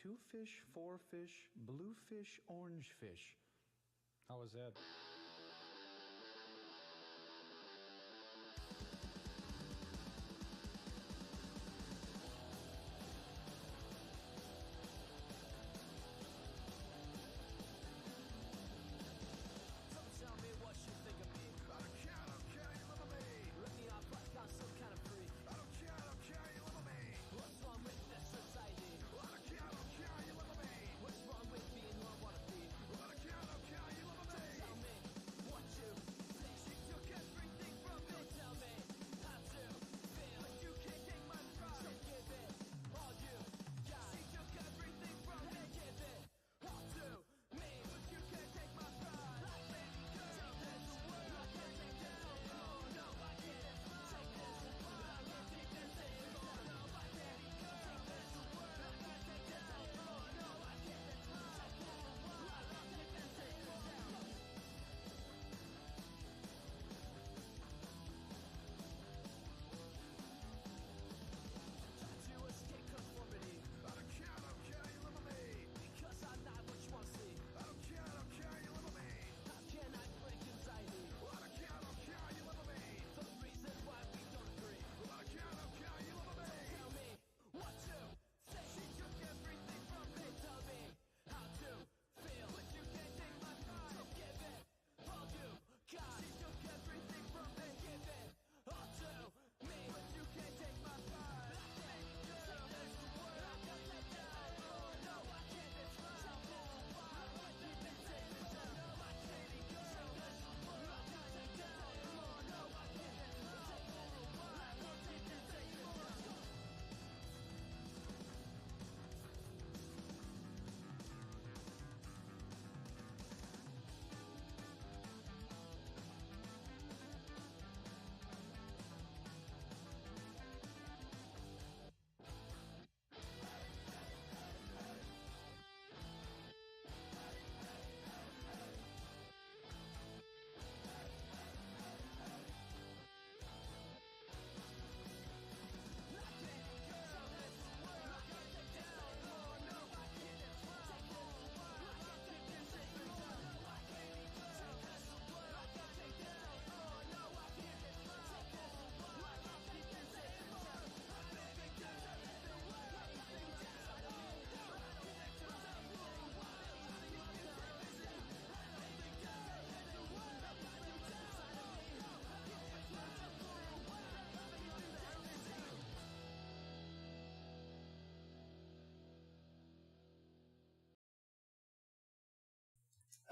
2 fish, 4 fish, blue fish, orange fish. How was that?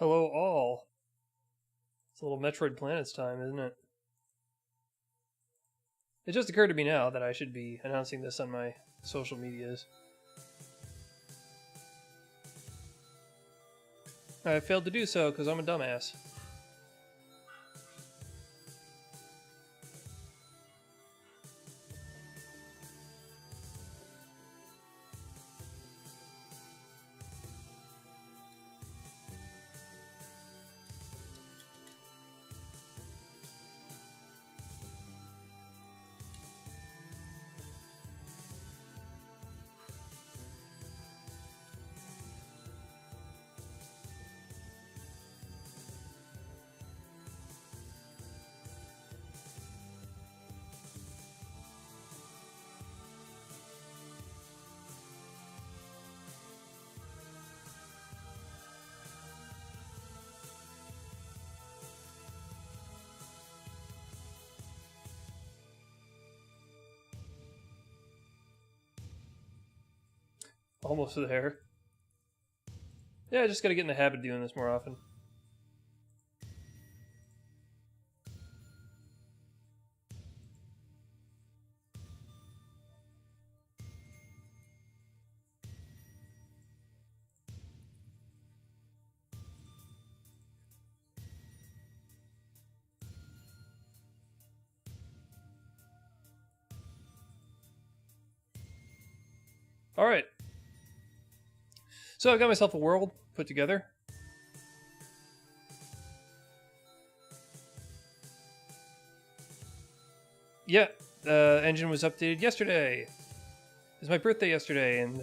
Hello all. It's a little Metroid Planets time, isn't it? It just occurred to me now that I should be announcing this on my social medias. I failed to do so because I'm a dumbass. Almost there. Yeah, I just gotta get in the habit of doing this more often. Alright. So I've got myself a world put together. Yeah, the engine was updated yesterday. It was my birthday yesterday, and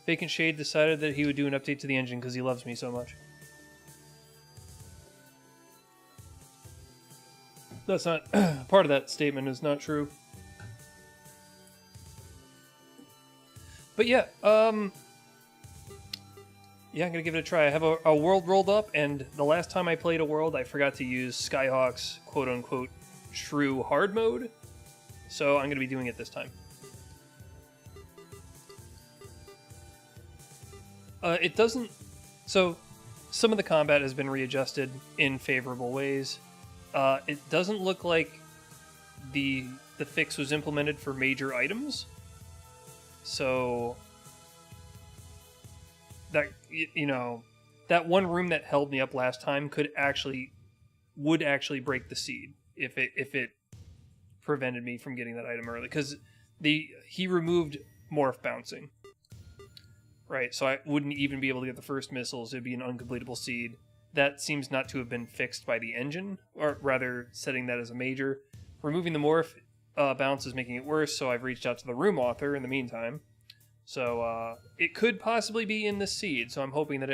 Vacant Shade decided that he would do an update to the engine because he loves me so much. That's not... part of that statement is not true. But yeah, yeah, I'm going to give it a try. I have a world rolled up, and the last time I played a world, I forgot to use Skyhawk's quote-unquote true hard mode. So I'm going to be doing it this time. It doesn't... So, some of the combat has been readjusted in favorable ways. It doesn't look like the fix was implemented for major items. So... that, you know, that one room that held me up last time would actually break the seed if it prevented me from getting that item early, because he removed morph bouncing, right? So I wouldn't even be able to get the first missiles. It'd be an uncompletable seed. That seems not to have been fixed by the engine, or rather setting that as a major. Removing the morph bounce is making it worse, so I've reached out to the room author in the meantime. So, it could possibly be in the seed, so I'm hoping that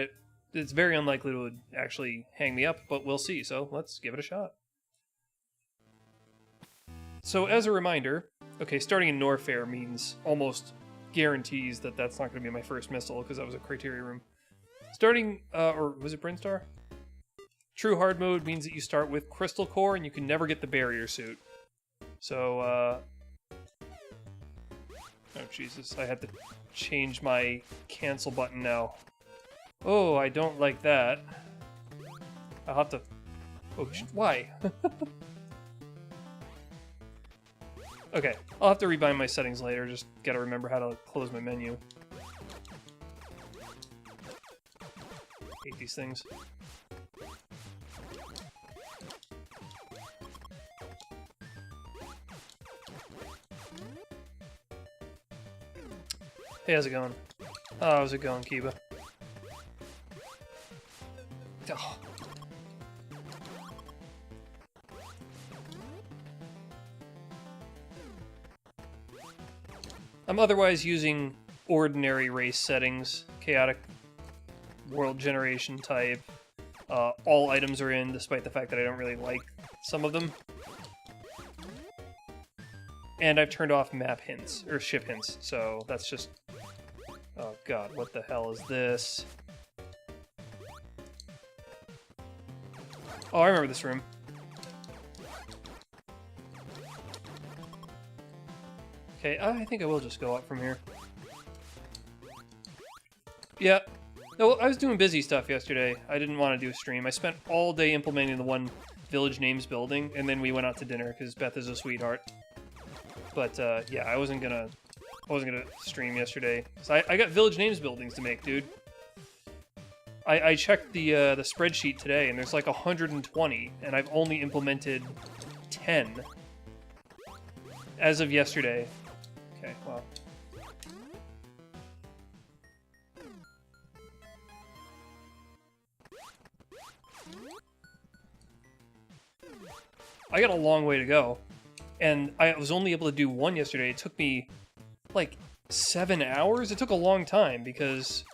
it's very unlikely it would actually hang me up, but we'll see, so let's give it a shot. So, as a reminder, okay, starting in Norfair means almost guarantees that that's not going to be my first missile, because that was a criteria room. Starting, or was it Brinstar? True hard mode means that you start with Crystal Core, and you can never get the barrier suit. So, oh, Jesus, I had to change my cancel button now. Oh, I don't like that. I'll have to... Oh, why? Okay, I'll have to rebind my settings later, just gotta remember how to close my menu. Hate these things. Hey, how's it going? Oh, how's it going, Kiba? Oh. I'm otherwise using ordinary race settings, chaotic world generation type. All items are in, despite the fact that I don't really like some of them. And I've turned off map hints, or ship hints, so that's just... Oh god, what the hell is this? Oh, I remember this room. Okay, I think I will just go up from here. Yeah. No, I was doing busy stuff yesterday. I didn't want to do a stream. I spent all day implementing the one village names building, and then we went out to dinner, because Beth is a sweetheart. But, yeah, I wasn't gonna stream yesterday. So I got village names buildings to make, dude. I checked the spreadsheet today, and there's like 120, and I've only implemented 10 as of yesterday. Okay, well. I got a long way to go. And I was only able to do one yesterday. It took me, like, 7 hours? It took a long time, because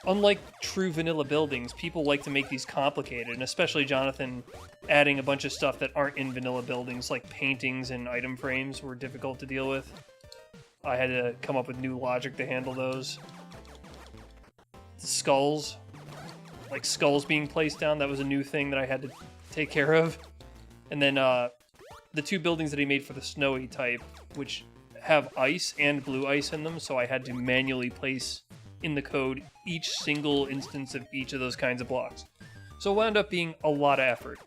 unlike true vanilla buildings, people like to make these complicated, and especially Jonathan adding a bunch of stuff that aren't in vanilla buildings, like paintings and item frames were difficult to deal with. I had to come up with new logic to handle those. The skulls. Like, skulls being placed down, that was a new thing that I had to take care of. And then, the two buildings that he made for the snowy type, which have ice and blue ice in them, so I had to manually place in the code each single instance of each of those kinds of blocks. So it wound up being a lot of effort.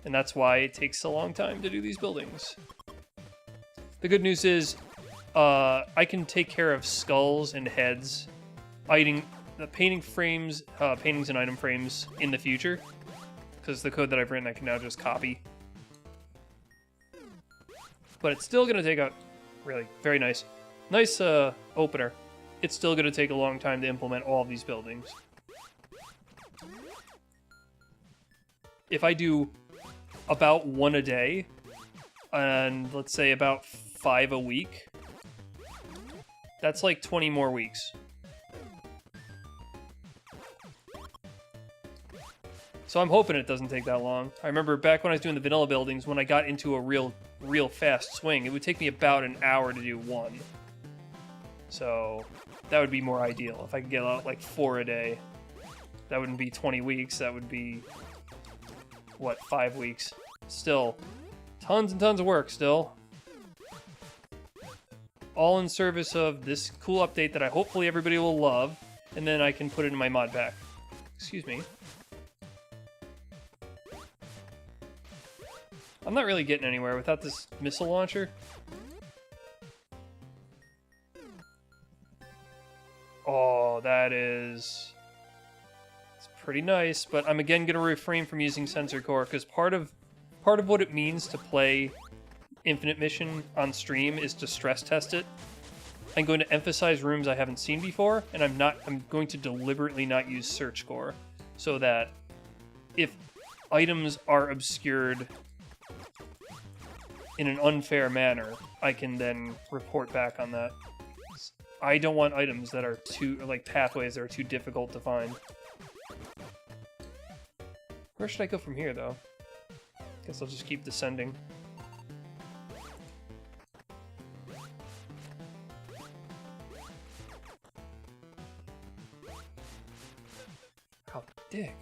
And that's why it takes a long time to do these buildings. The good news is, I can take care of skulls and heads, painting frames, paintings and item frames in the future, because the code that I've written I can now just copy. But it's still going to take a really very nice opener. It's still going to take a long time to implement all of these buildings. If I do about one a day, and let's say about 5 a week, that's like 20 more weeks. So I'm hoping it doesn't take that long. I remember back when I was doing the vanilla buildings, when I got into a real fast swing, it would take me about an hour to do one. So that would be more ideal. If I could get out like 4 a day, that wouldn't be 20 weeks. That would be, what, 5 weeks. Still, tons and tons of work still. All in service of this cool update that I hopefully everybody will love, and then I can put it in my mod pack. Excuse me. I'm not really getting anywhere without this missile launcher. Oh, that is... It's pretty nice, but I'm again going to refrain from using Sensor Core, because part of what it means to play Infinite Mission on stream is to stress test it. I'm going to emphasize rooms I haven't seen before, and I'm going to deliberately not use Search Core, so that if items are obscured in an unfair manner, I can then report back on that. I don't want items that are like pathways that are too difficult to find. Where should I go from here, though? Guess I'll just keep descending. How dick.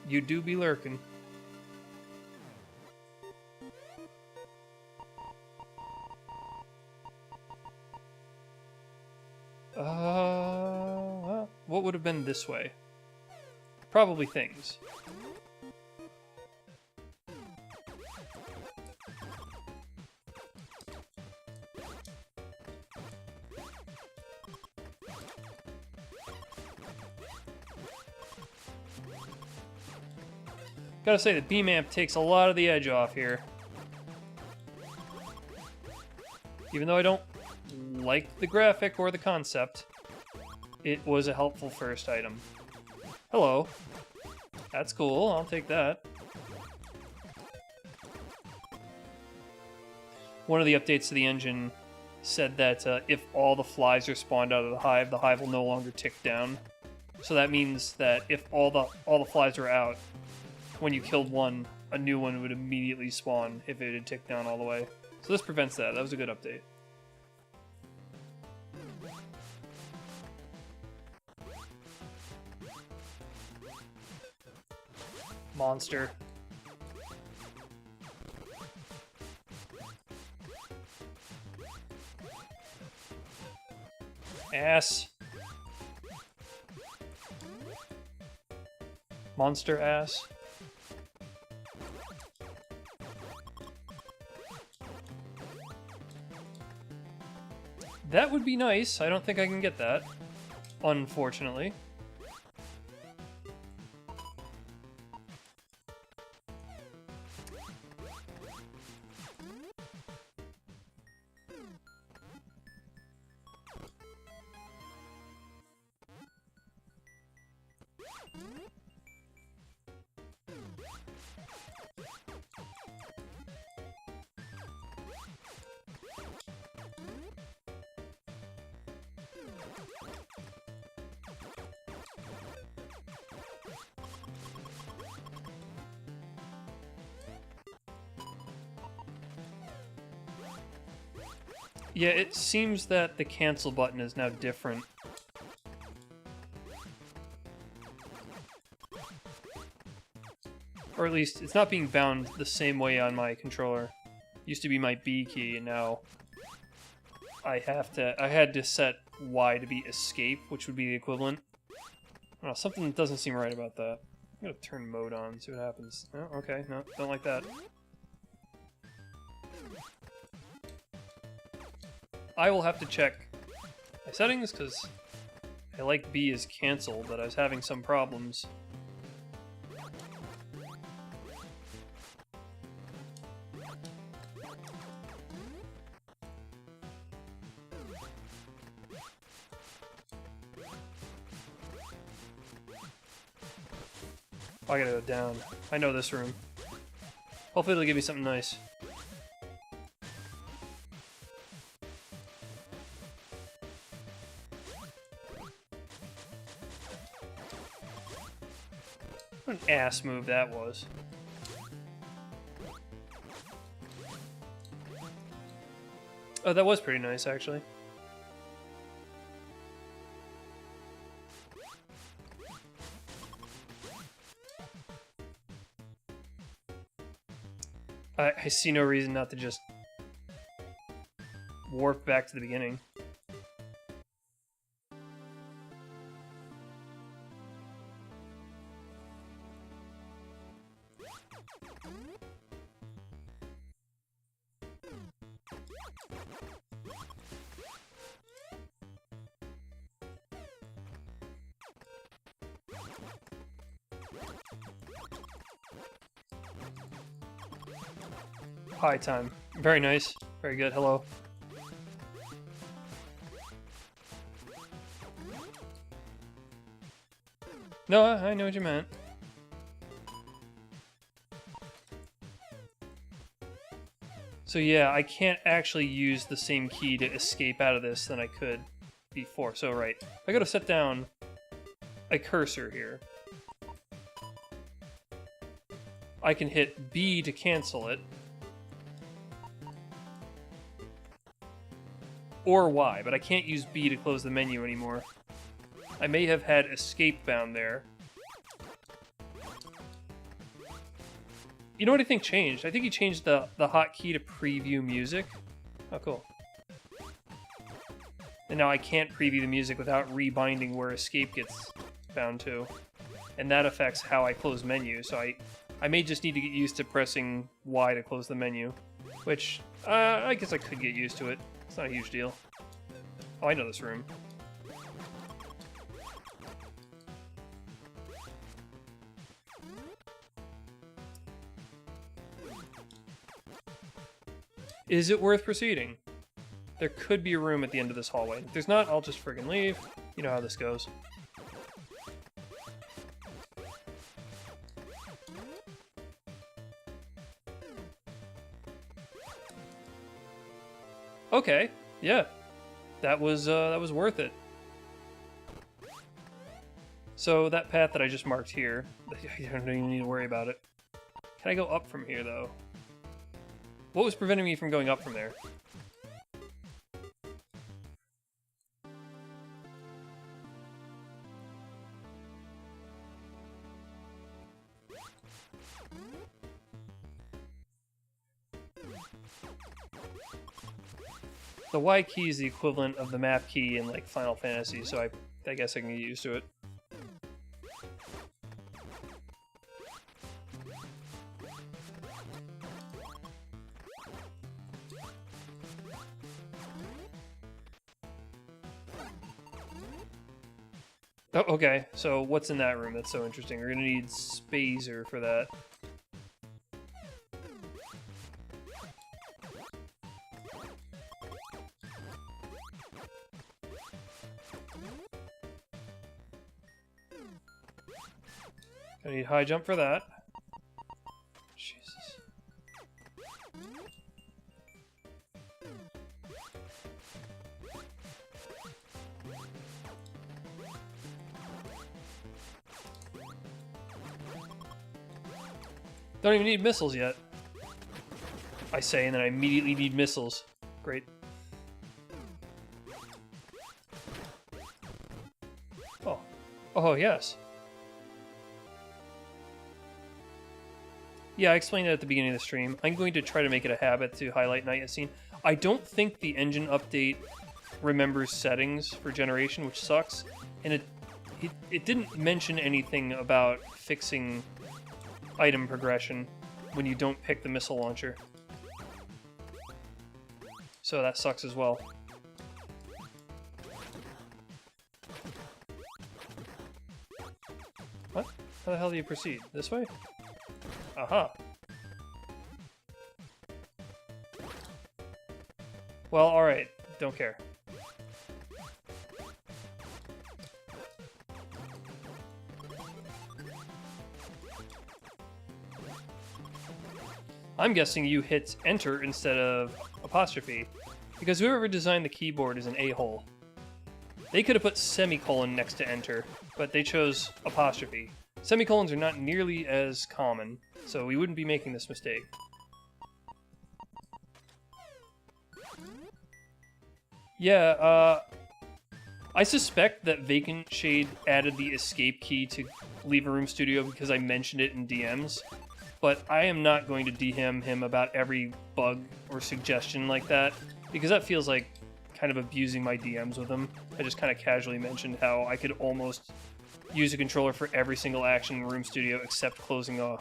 You do be lurking. Well, what would have been this way? Probably things. Gotta say, the beam amp takes a lot of the edge off here. Even though I don't like the graphic or the concept, it was a helpful first item. Hello. That's cool, I'll take that. One of the updates to the engine said that if all the flies are spawned out of the hive will no longer tick down. So that means that if all the flies are out, when you killed one, a new one would immediately spawn if it had ticked down all the way. So this prevents that. That was a good update. Monster. Ass. Monster ass. That would be nice. I don't think I can get that, unfortunately. Yeah, it seems that the cancel button is now different. Or at least, it's not being bound the same way on my controller. It used to be my B key, and now I had to set Y to be escape, which would be the equivalent. I don't know, something doesn't seem right about that. I'm gonna turn mode on, see what happens. Oh, okay, no, don't like that. I will have to check my settings, because I like B as cancel, but I was having some problems. Oh, I gotta go down. I know this room. Hopefully it'll give me something nice. What an ass move that was. Oh, that was pretty nice, actually. I see no reason not to just warp back to the beginning. High time. Very nice. Very good. Hello. No, I know what you meant. So yeah, I can't actually use the same key to escape out of this than I could before. So right, I gotta set down a cursor here. I can hit B to cancel it. Or Y, but I can't use B to close the menu anymore. I may have had escape bound there. You know what I think changed? I think he changed the hotkey to preview music. Oh, cool. And now I can't preview the music without rebinding where escape gets bound to. And that affects how I close menus, so I may just need to get used to pressing Y to close the menu. Which, I guess I could get used to it. It's not a huge deal. Oh, I know this room. Is it worth proceeding? There could be a room at the end of this hallway. If there's not, I'll just friggin' leave. You know how this goes. Okay, yeah. That was worth it. So that path that I just marked here, I don't even need to worry about it. Can I go up from here, though? What was preventing me from going up from there? The Y key is the equivalent of the map key in like Final Fantasy, so I guess I can get used to it. Oh, okay, so what's in that room that's so interesting? We're gonna need Spazer for that. I need high jump for that. Jesus. Don't even need missiles yet. I say, and then I immediately need missiles. Great. Oh. Oh, yes. Yeah, I explained that at the beginning of the stream. I'm going to try to make it a habit to highlight Night as Seen. I don't think the engine update remembers settings for generation, which sucks. And it didn't mention anything about fixing item progression when you don't pick the missile launcher. So that sucks as well. What? How the hell do you proceed? This way? Aha. Well, alright. Don't care. I'm guessing you hit enter instead of apostrophe, because whoever designed the keyboard is an a-hole. They could have put semicolon next to enter, but they chose apostrophe. Semicolons are not nearly as common, so we wouldn't be making this mistake. Yeah, I suspect that Vacant Shade added the escape key to leave a room studio because I mentioned it in DMs, but I am not going to DM him about every bug or suggestion like that, because that feels like kind of abusing my DMs with him. I just kind of casually mentioned how I could almost use a controller for every single action in Room Studio except closing a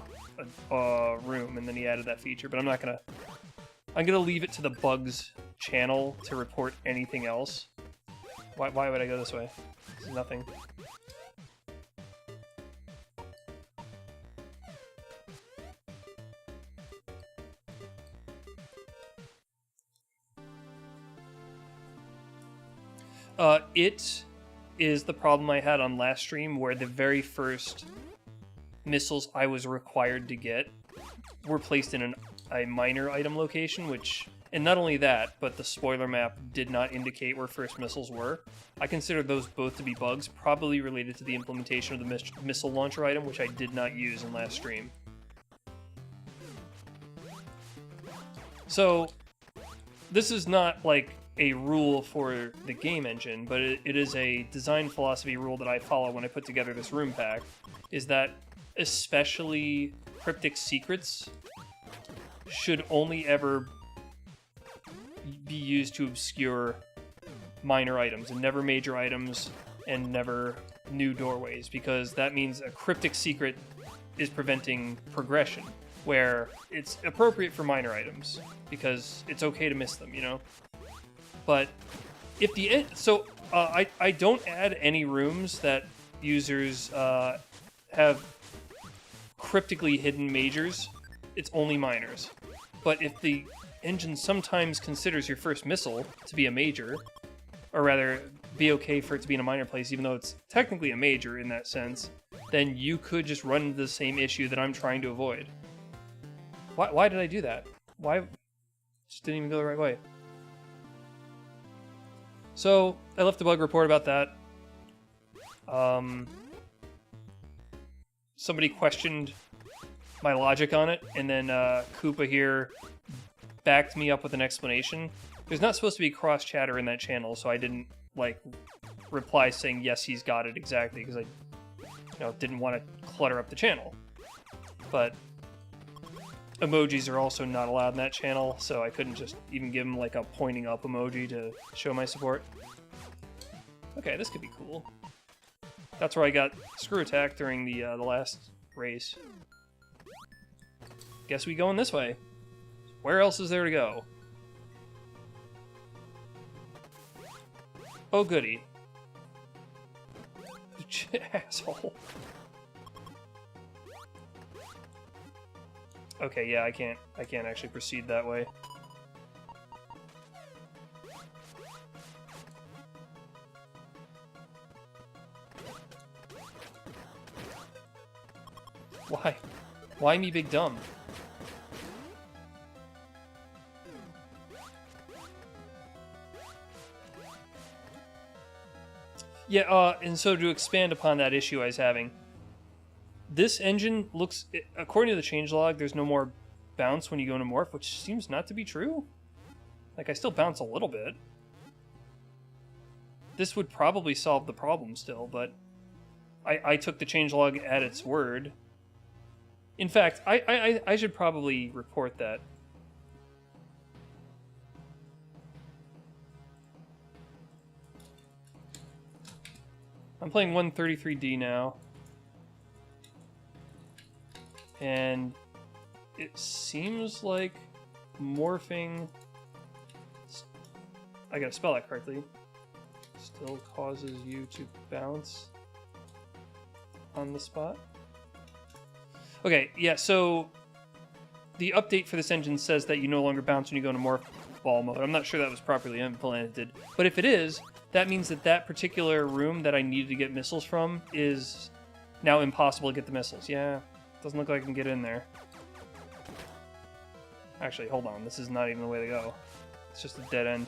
room, and then he added that feature, but I'm gonna leave it to the bugs channel to report anything else. Why would I go this way? This is nothing. It is the problem I had on last stream, where the very first missiles I was required to get were placed in a minor item location, and not only that, but the spoiler map did not indicate where first missiles were. I consider those both to be bugs, probably related to the implementation of the missile launcher item, which I did not use in last stream. So, this is not like a rule for the game engine, but it is a design philosophy rule that I follow when I put together this room pack, is that especially cryptic secrets should only ever be used to obscure minor items, and never major items, and never new doorways, because that means a cryptic secret is preventing progression, where it's appropriate for minor items, because it's okay to miss them, you know? But if I don't add any rooms that users have cryptically hidden majors. It's only minors. But if the engine sometimes considers your first missile to be a major, or rather, be okay for it to be in a minor place, even though it's technically a major in that sense, then you could just run into the same issue that I'm trying to avoid. Why did I do that? Why? Just didn't even go the right way. So, I left a bug report about that. Somebody questioned my logic on it, and then Koopa here backed me up with an explanation. There's not supposed to be cross-chatter in that channel, so I didn't, like, reply saying, yes, he's got it exactly, because I didn't want to clutter up the channel. But emojis are also not allowed in that channel, so I couldn't just even give him, like, a pointing up emoji to show my support. Okay, this could be cool. That's where I got screw attack during the last race. Guess we going this way. Where else is there to go? Oh, goody. Asshole. Okay, yeah, I can't actually proceed that way. Why? Why me big dumb? Yeah, and so to expand upon that issue I was having, this engine looks, according to the changelog, there's no more bounce when you go into morph, which seems not to be true. Like, I still bounce a little bit. This would probably solve the problem still, but I took the changelog at its word. In fact, I should probably report that. I'm playing 133D now. And it seems like morphing, I gotta spell that correctly, still causes you to bounce on the spot. Okay, yeah, so the update for this engine says that you no longer bounce when you go into morph ball mode. I'm not sure that was properly implemented, but if it is, that means that that particular room that I needed to get missiles from is now impossible to get the missiles. Yeah, doesn't look like I can get in there. Actually, hold on, this is not even the way to go. It's just a dead end.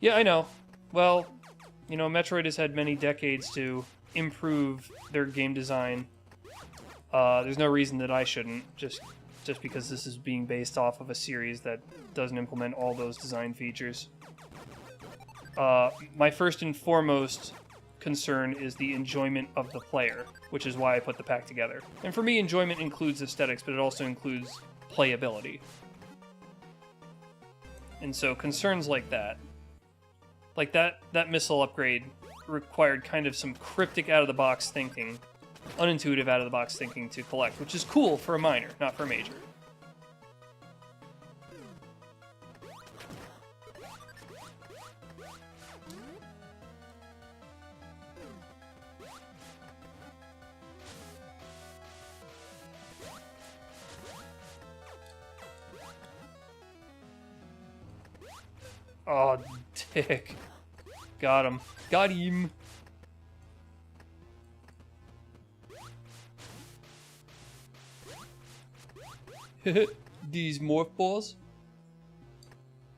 Yeah, I know. Well, you know, Metroid has had many decades to improve their game design. There's no reason that I shouldn't, just because this is being based off of a series that doesn't implement all those design features. My first and foremost concern is the enjoyment of the player, which is why I put the pack together. And for me, enjoyment includes aesthetics, but it also includes playability. And so concerns like that missile upgrade required kind of some cryptic out-of-the-box thinking, unintuitive out-of-the-box thinking to collect, which is cool for a minor, not for a major. Oh, dick. Got him. Got him. These morph balls.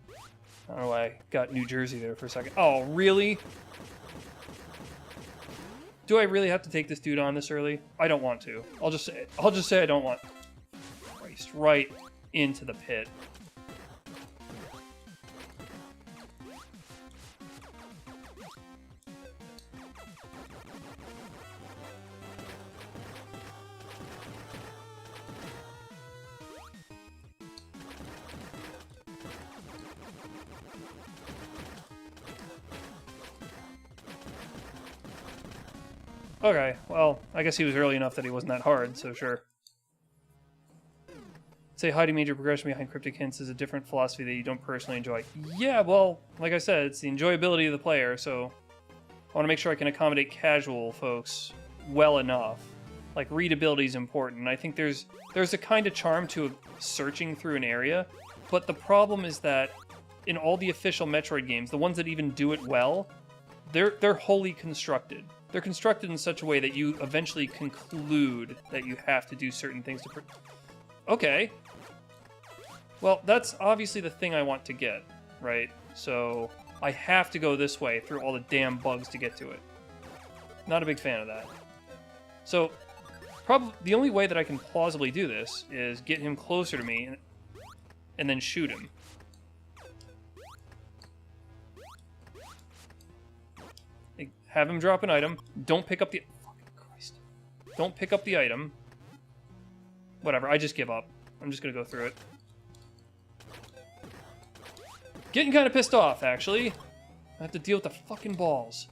I don't know why I got New Jersey there for a second. Oh, really? Do I really have to take this dude on this early? I don't want to. I'll just say I don't want. Christ, right into the pit. Okay, well, I guess he was early enough that he wasn't that hard, so sure. Say hiding major progression behind cryptic hints is a different philosophy that you don't personally enjoy. Yeah, well, like I said, it's the enjoyability of the player, so I want to make sure I can accommodate casual folks well enough. Like, readability is important. I think there's a kind of charm to searching through an area, but the problem is that in all the official Metroid games, the ones that even do it well, they're wholly constructed. They're constructed in such a way that you eventually conclude that you have to do certain things to... Okay. Well, that's obviously the thing I want to get, right? So I have to go this way through all the damn bugs to get to it. Not a big fan of that. So probably the only way that I can plausibly do this is get him closer to me and then shoot him. Have him drop an item. Don't pick up the... Fucking Christ. Don't pick up the item. Whatever, I just give up. I'm just gonna go through it. Getting kind of pissed off, actually. I have to deal with the fucking balls.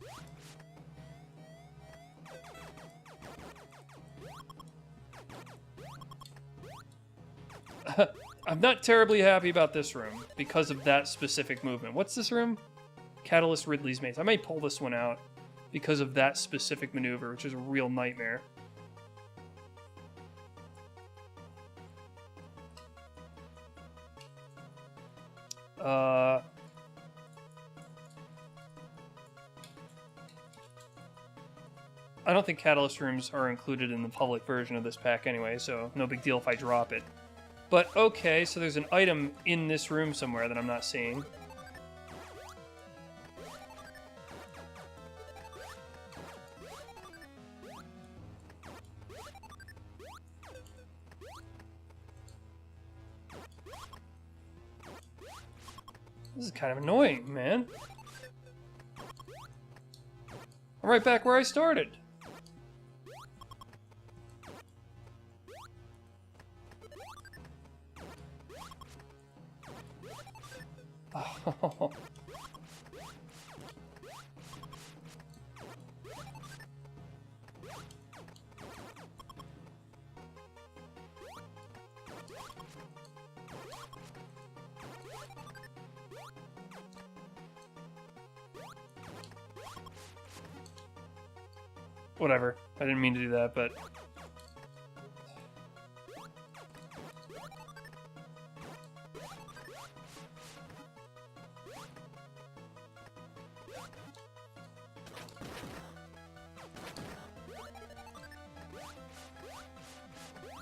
I'm not terribly happy about this room because of that specific movement. What's this room? Catalyst Ridley's Maze. I might pull this one out because of that specific maneuver, which is a real nightmare. I don't think catalyst rooms are included in the public version of this pack anyway, so no big deal if I drop it. But okay, so there's an item in this room somewhere that I'm not seeing. This is kind of annoying, man. I'm right back where I started. Oh. Whatever. I didn't mean to do that, but...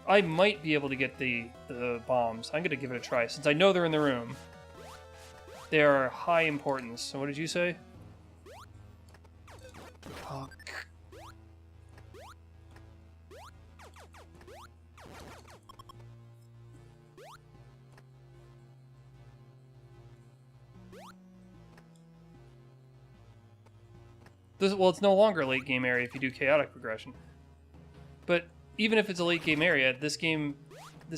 I might be able to get the bombs. I'm gonna give it a try, since I know they're in the room. They are high importance. So what did you say? Oh, well, it's no longer a late game area if you do chaotic progression. But even if it's a late game area, this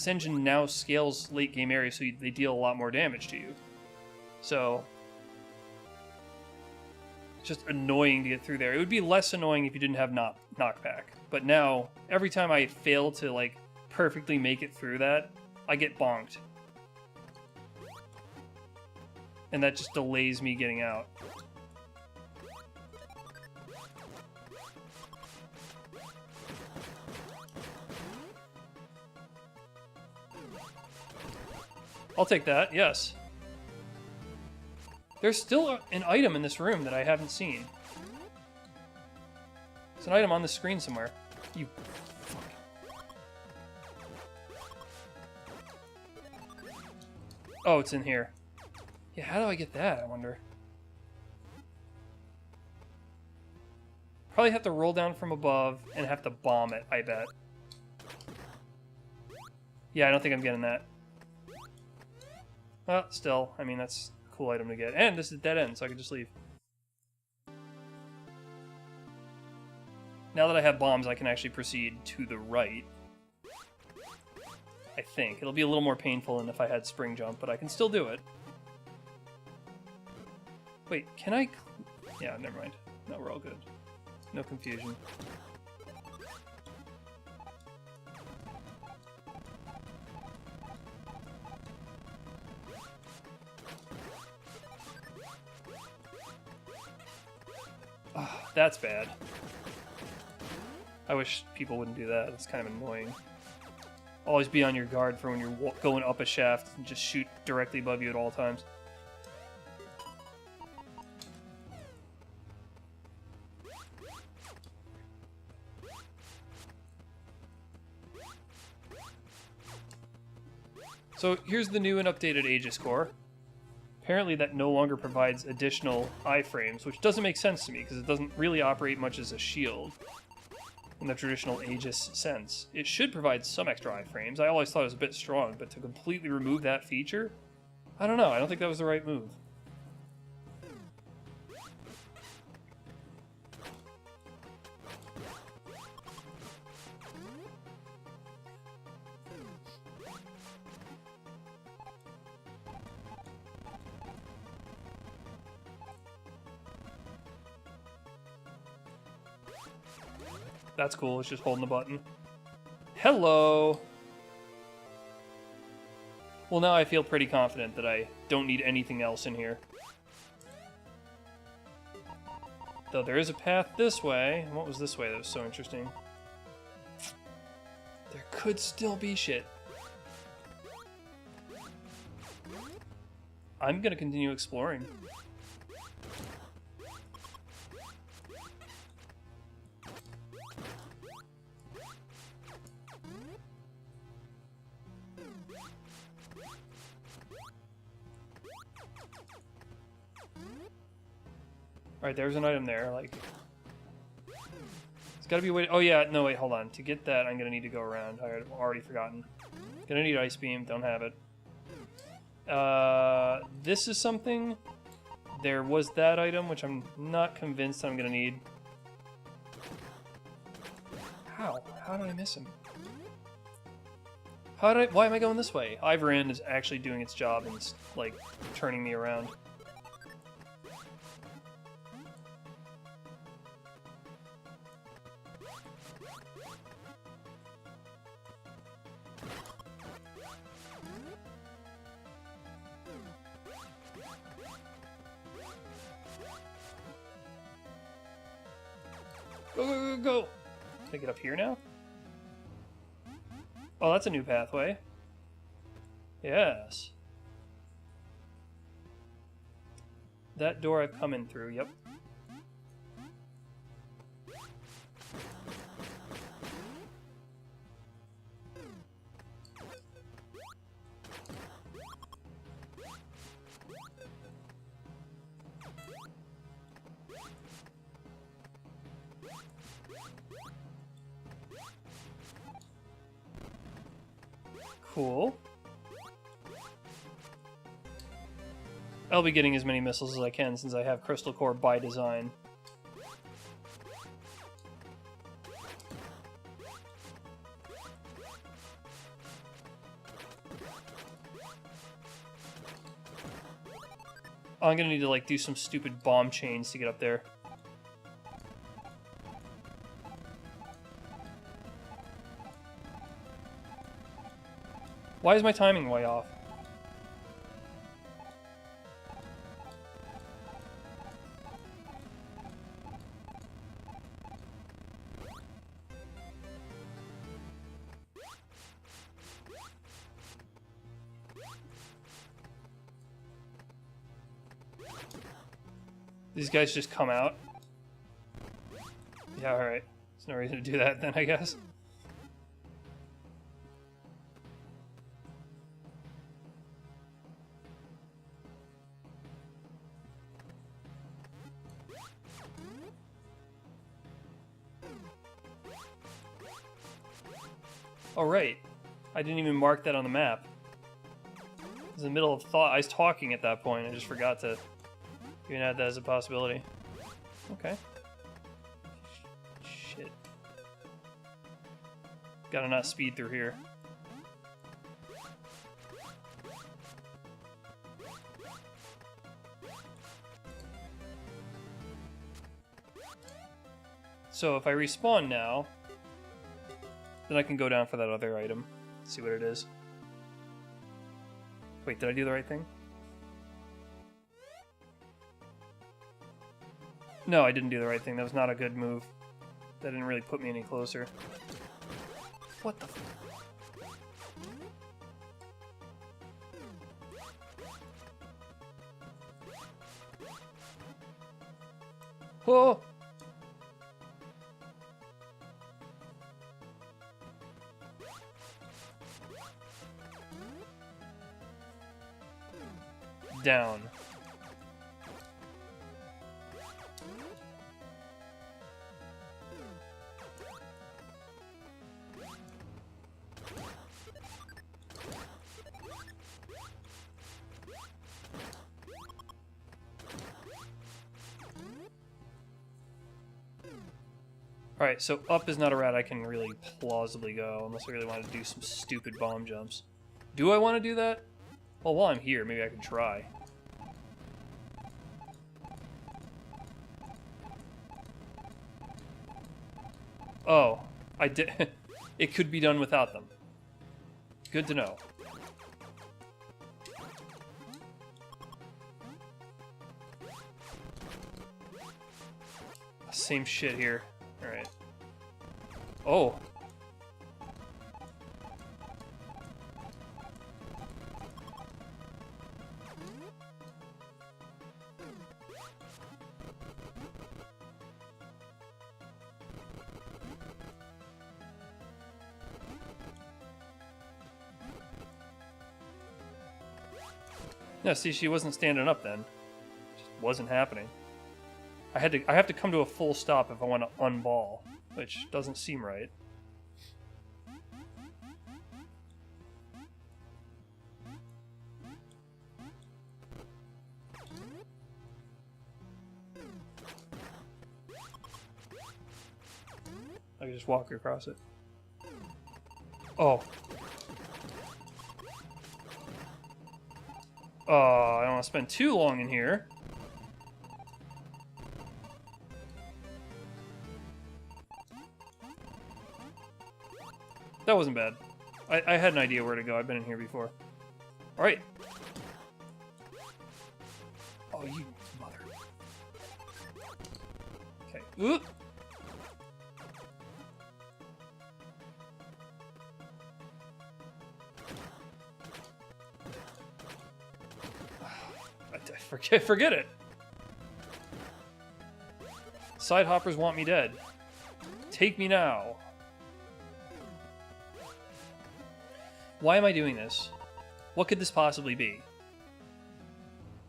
engine now scales late game areas, so they deal a lot more damage to you. So it's just annoying to get through there. It would be less annoying if you didn't have knockback. But now, every time I fail to like perfectly make it through that, I get bonked. And that just delays me getting out. I'll take that, yes. There's still an item in this room that I haven't seen. It's an item on the screen somewhere. You fuck. Oh, it's in here. Yeah, how do I get that, I wonder? Probably have to roll down from above and have to bomb it, I bet. Yeah, I don't think I'm getting that. Well, still, I mean, that's a cool item to get. And this is a dead end, so I can just leave. Now that I have bombs, I can actually proceed to the right. I think. It'll be a little more painful than if I had spring jump, but I can still do it. Wait, can I... Yeah, never mind. No, we're all good. No confusion. Oh, that's bad. I wish people wouldn't do that. It's kind of annoying. Always be on your guard for when you're going up a shaft and just shoot directly above you at all times. So here's the new and updated Aegis core. Apparently that no longer provides additional iframes, which doesn't make sense to me because it doesn't really operate much as a shield in the traditional Aegis sense. It should provide some extra iframes. I always thought it was a bit strong, but to completely remove that feature? I don't know. I don't think that was the right move. That's cool, it's just holding the button. Hello! Well, now I feel pretty confident that I don't need anything else in here. Though there is a path this way. What was this way that was so interesting? There could still be shit. I'm gonna continue exploring. Alright, there's an item there, like... It's gotta be a way... Oh yeah, no wait, hold on. To get that, I'm gonna need to go around. I've already forgotten. Gonna need Ice Beam, don't have it. This is something. There was that item, which I'm not convinced I'm gonna need. How? How did I miss him? Why am I going this way? Ivorin is actually doing its job and, like, turning me around. Go, go, go, go! Can I get up here now? Oh, that's a new pathway. Yes. That door I've come in through, yep. Cool. I'll be getting as many missiles as I can since I have Crystal Core by design. I'm gonna need to like do some stupid bomb chains to get up there. Why is my timing way off? These guys just come out? Yeah, alright. There's no reason to do that then, I guess. Oh, right. I didn't even mark that on the map. I was in the middle of thought. I was talking at that point. I just forgot to even add that as a possibility. Okay. Shit. Gotta not speed through here. So if I respawn now, then I can go down for that other item. See what it is. Wait, did I do the right thing? No, I didn't do the right thing. That was not a good move. That didn't really put me any closer. What the f... Oh! Down. Alright, so up is not a route I can really plausibly go, unless I really want to do some stupid bomb jumps. Do I want to do that? Well, while I'm here, maybe I can try. Oh, I did. It could be done without them. Good to know. Same shit here. Alright. Oh. No, see, she wasn't standing up then. It just wasn't happening. I have to come to a full stop if I want to unball, which doesn't seem right. I can just walk across it. Oh. Oh, I don't want to spend too long in here. That wasn't bad. I had an idea where to go. I've been in here before. Alright. Oh, you mother. Okay. Oop. Forget it. Side hoppers want me dead. Take me now. Why am I doing this? What could this possibly be?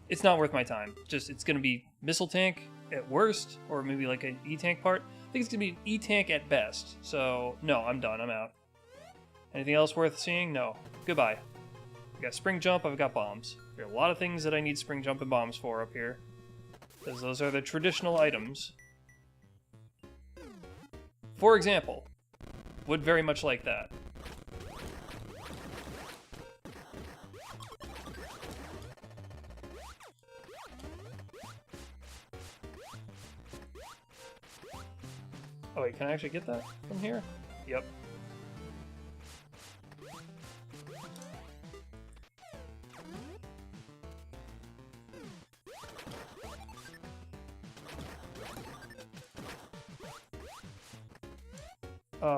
It's not worth my time. Just, it's gonna be missile tank at worst, or maybe like an E-tank part. I think it's gonna be an E-tank at best. So, no, I'm done. I'm out. Anything else worth seeing? No. Goodbye. I've got spring jump, I've got bombs. There are a lot of things that I need spring jump and bombs for up here. Because those are the traditional items. For example, would very much like that. Oh wait, can I actually get that from here? Yep.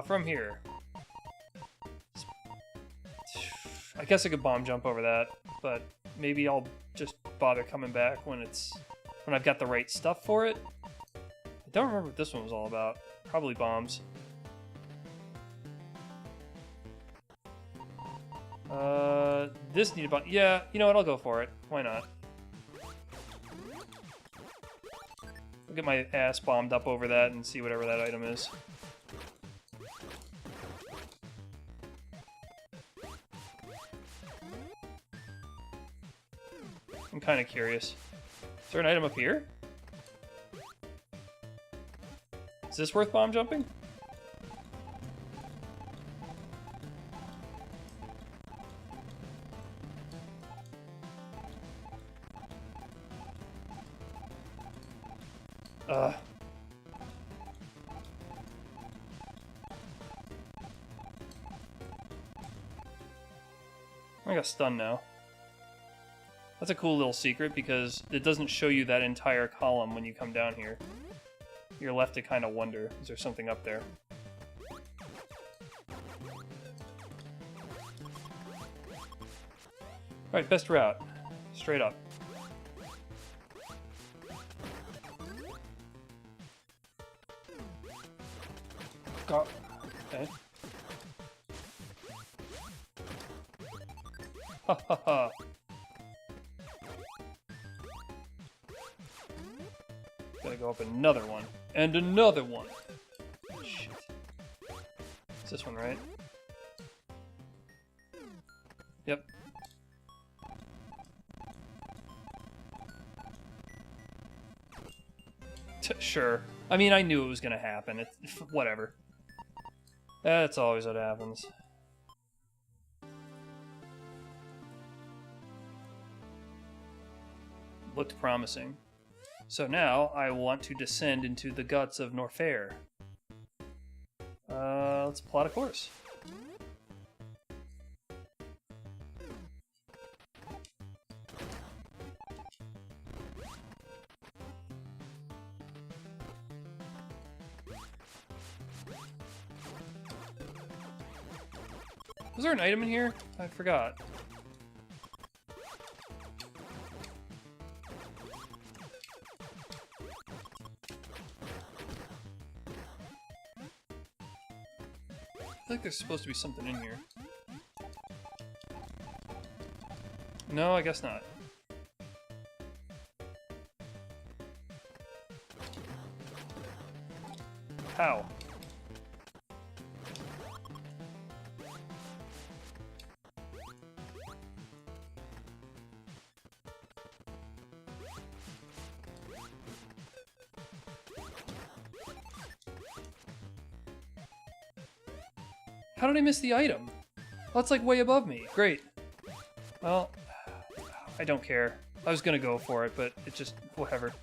From here. I guess I could bomb jump over that, but maybe I'll just bother coming back when I've got the right stuff for it. I don't remember what this one was all about. Probably bombs. This needed bomb. Yeah, you know what? I'll go for it. Why not? I'll get my ass bombed up over that and see whatever that item is. I'm kind of curious. Is there an item up here? Is this worth bomb jumping? I got stunned now. That's a cool little secret because it doesn't show you that entire column when you come down here. You're left to kind of wonder, is there something up there? Alright, best route. Straight up. God. Okay. Ha ha ha. Gotta go up another one. And another one. Shit. It's this one, right? Yep. Sure. I mean, I knew it was gonna happen. Whatever. That's always what happens. Looked promising. So now I want to descend into the guts of Norfair. Let's plot a course. Was there an item in here? I forgot. I think there's supposed to be something in here. No, I guess not. How? How did I miss the item? Oh, it's like way above me. Great. Well, I don't care. I was gonna go for it, but it just, whatever.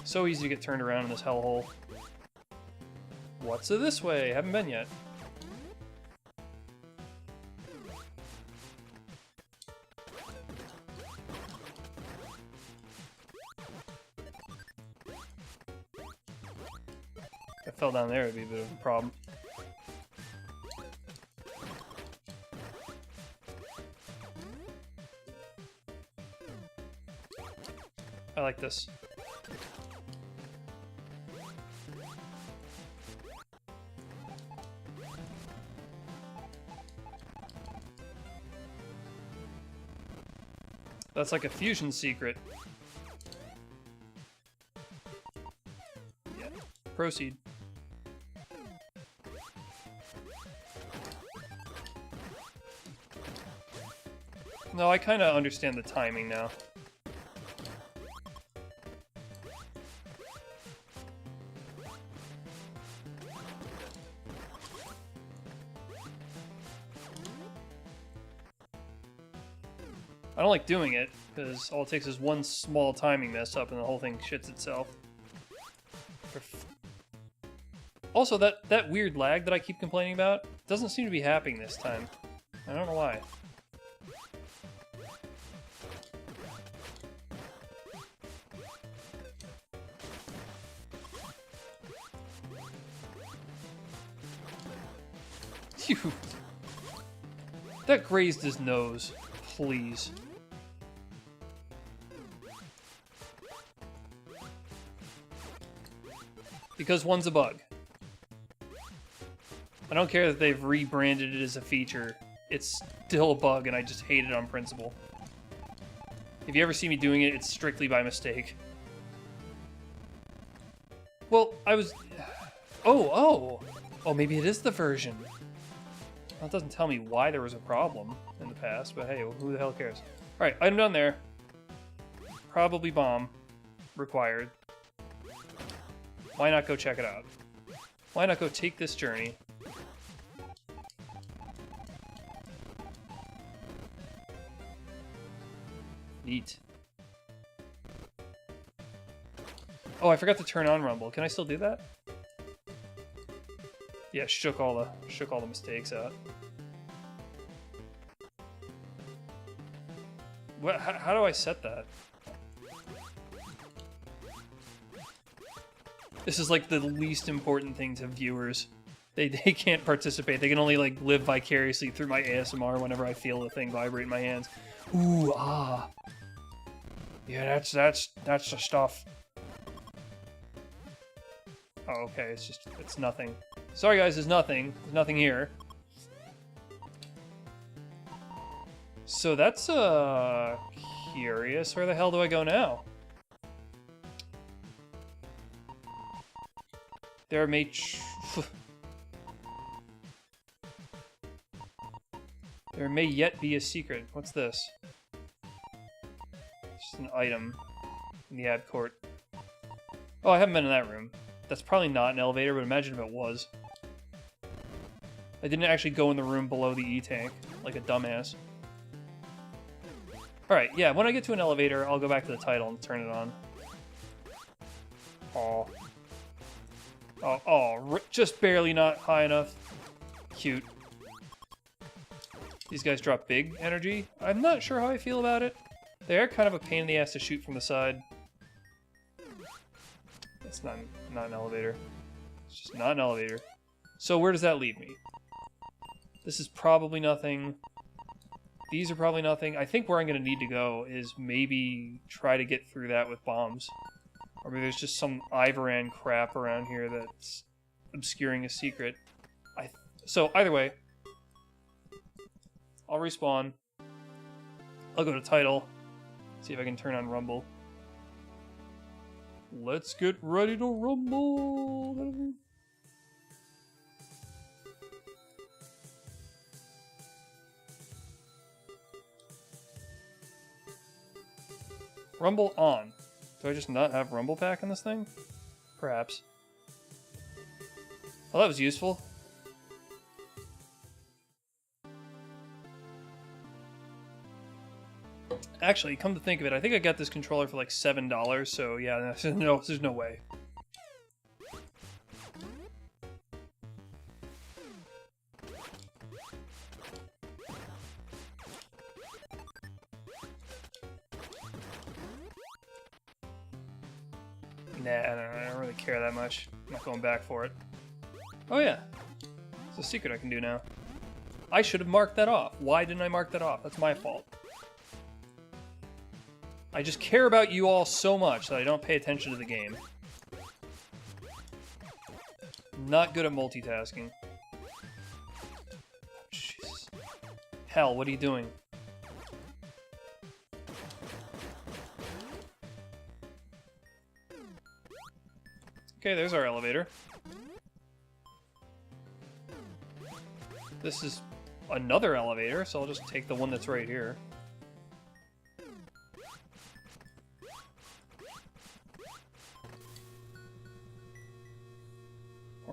So easy to get turned around in this hellhole. What's this way? Haven't been yet. If I fell down there, it'd be a bit of a problem. I like this. That's like a fusion secret. Yeah. Proceed. No, I kind of understand the timing now. I don't like doing it, because all it takes is one small timing mess up and the whole thing shits itself. Also, that weird lag that I keep complaining about doesn't seem to be happening this time. I don't know why. Phew. That grazed his nose. Please. Because one's a bug. I don't care that they've rebranded it as a feature. It's still a bug, and I just hate it on principle. If you ever see me doing it, it's strictly by mistake. Well, I was... Oh, maybe it is the version. Well, it doesn't tell me why there was a problem in the past, but hey, who the hell cares? Alright, item down there. Probably bomb required. Why not go check it out? Why not go take this journey? Neat. Oh, I forgot to turn on Rumble. Can I still do that? Yeah, shook all the mistakes out. What? How do I set that? This is like the least important thing to viewers. They can't participate. They can only like live vicariously through my ASMR whenever I feel the thing vibrate in my hands. Ooh, ah. Yeah, that's the stuff. Oh, okay, it's nothing. Sorry guys, there's nothing. There's nothing here. So that's curious. Where the hell do I go now? There may there may yet be a secret. What's this? Just an item in the ad court. Oh, I haven't been in that room. That's probably not an elevator, but imagine if it was. I didn't actually go in the room below the E-tank, like a dumbass. Alright, yeah, when I get to an elevator, I'll go back to the title and turn it on. Aw. Oh, just barely not high enough. Cute. These guys drop big energy. I'm not sure how I feel about it. They are kind of a pain in the ass to shoot from the side. It's not an elevator. It's just not an elevator. So where does that leave me? This is probably nothing. These are probably nothing. I think where I'm going to need to go is maybe try to get through that with bombs. Or maybe there's just some Ivoran crap around here that's obscuring a secret. So either way, I'll respawn. I'll go to title. See if I can turn on Rumble. Let's get ready to rumble! Rumble on. Do I just not have Rumble Pack in this thing? Perhaps. Well, that was useful. Actually, come to think of it, I think I got this controller for like $7, so yeah, there's no way. Nah, I don't really care that much. I'm not going back for it. Oh yeah, it's a secret I can do now. I should have marked that off. Why didn't I mark that off? That's my fault. I just care about you all so much that I don't pay attention to the game. Not good at multitasking. Jesus. Hell, what are you doing? Okay, there's our elevator. This is another elevator, so I'll just take the one that's right here.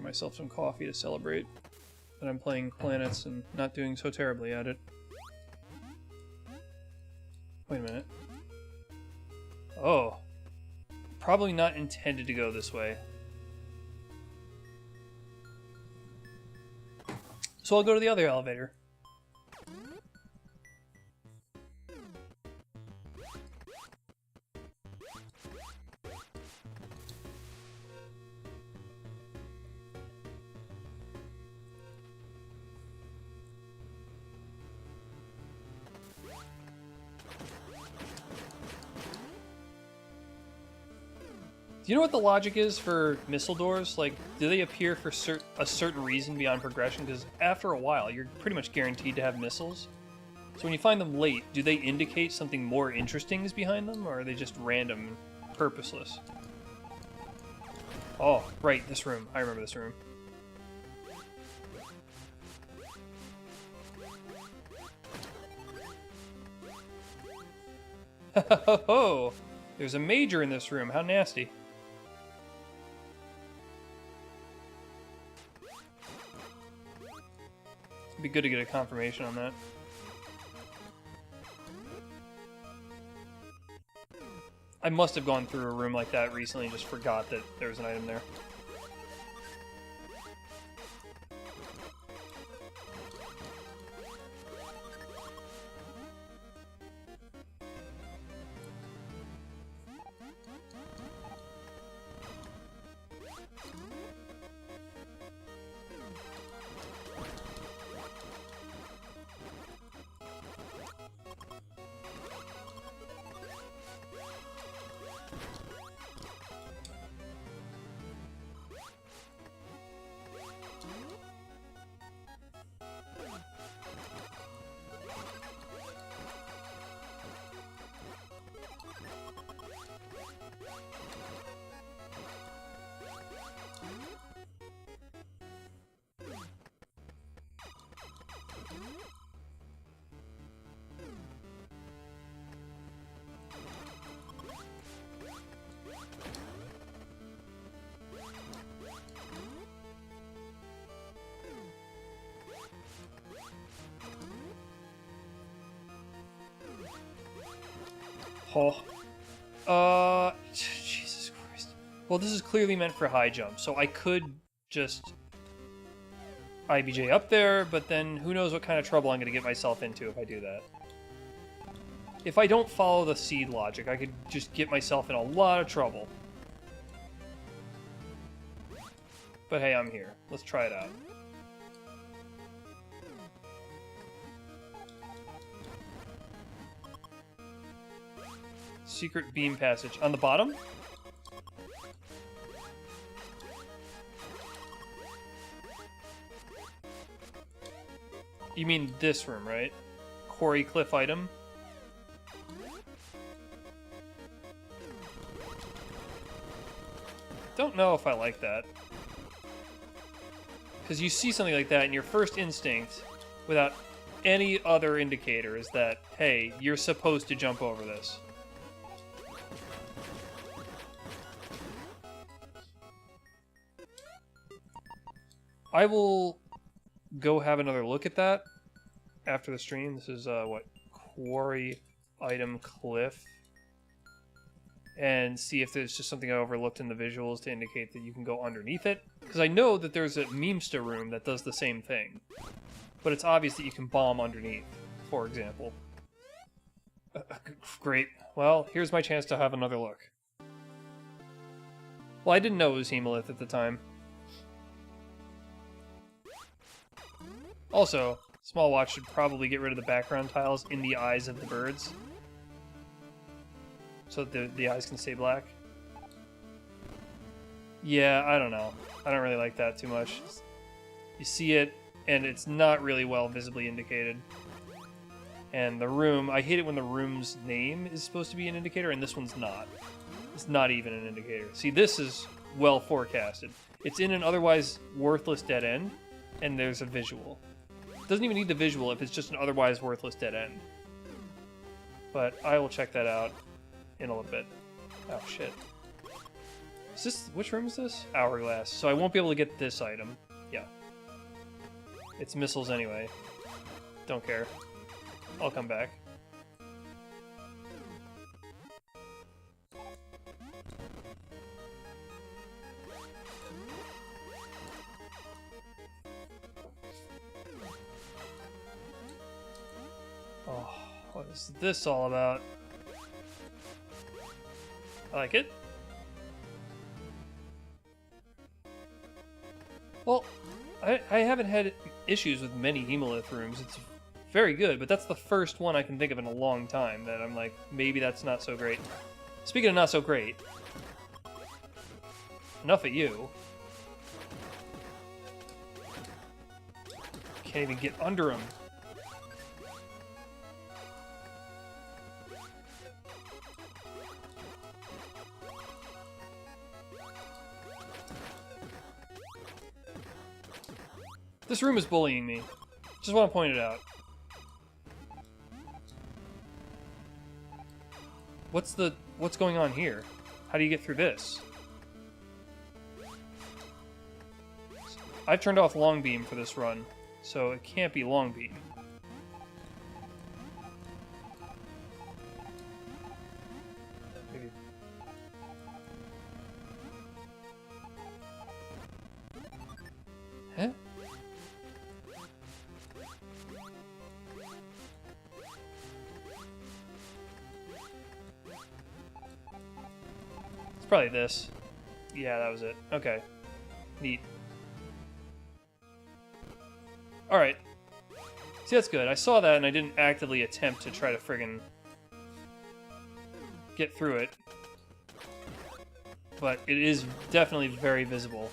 myself some coffee to celebrate that I'm playing Planets and not doing so terribly at it. Wait a minute. Oh. Probably not intended to go this way. So I'll go to the other elevator. Do you know what the logic is for missile doors? Like, do they appear for a certain reason beyond progression? Because after a while, you're pretty much guaranteed to have missiles. So when you find them late, do they indicate something more interesting is behind them, or are they just random and purposeless? Oh, right, this room. I remember this room. Ho! There's a major in this room. How nasty. It'd be good to get a confirmation on that. I must have gone through a room like that recently and just forgot that there was an item there. Oh. Jesus Christ. Well, this is clearly meant for high jump, so I could just IBJ up there, but then who knows what kind of trouble I'm going to get myself into if I do that. If I don't follow the seed logic, I could just get myself in a lot of trouble. But hey, I'm here. Let's try it out. Secret beam passage. On the bottom? You mean this room, right? Quarry cliff item? Don't know if I like that. Because you see something like that and your first instinct, without any other indicator, is that, hey, you're supposed to jump over this. I will go have another look at that after the stream. This is, what, Quarry Item Cliff. And see if there's just something I overlooked in the visuals to indicate that you can go underneath it. Because I know that there's a Memesta room that does the same thing. But it's obvious that you can bomb underneath, for example. Great. Well, here's my chance to have another look. Well, I didn't know it was Hemalith at the time. Also, Small Watch should probably get rid of the background tiles in the eyes of the birds. So that the eyes can stay black. Yeah, I don't know. I don't really like that too much. You see it, and it's not really well visibly indicated. And the room, I hate it when the room's name is supposed to be an indicator, and this one's not. It's not even an indicator. See, this is well forecasted. It's in an otherwise worthless dead end, and there's a visual. It doesn't even need the visual if it's just an otherwise worthless dead end. But I will check that out in a little bit. Oh, shit. Is this, which room is this? Hourglass. So I won't be able to get this item. Yeah. It's missiles anyway. Don't care. I'll come back. Oh, what is this all about? I like it. Well, I haven't had issues with many Hemolith rooms. It's very good, but that's the first one I can think of in a long time that I'm like, maybe that's not so great. Speaking of not so great, enough of you. Can't even get under him. This room is bullying me. Just want to point it out. What's going on here? How do you get through this? I've turned off long beam for this run, so it can't be long beam. Maybe. Huh? Probably this. Yeah, that was it. Okay. Neat. Alright. See, that's good. I saw that and I didn't actively attempt to try to friggin' get through it. But it is definitely very visible.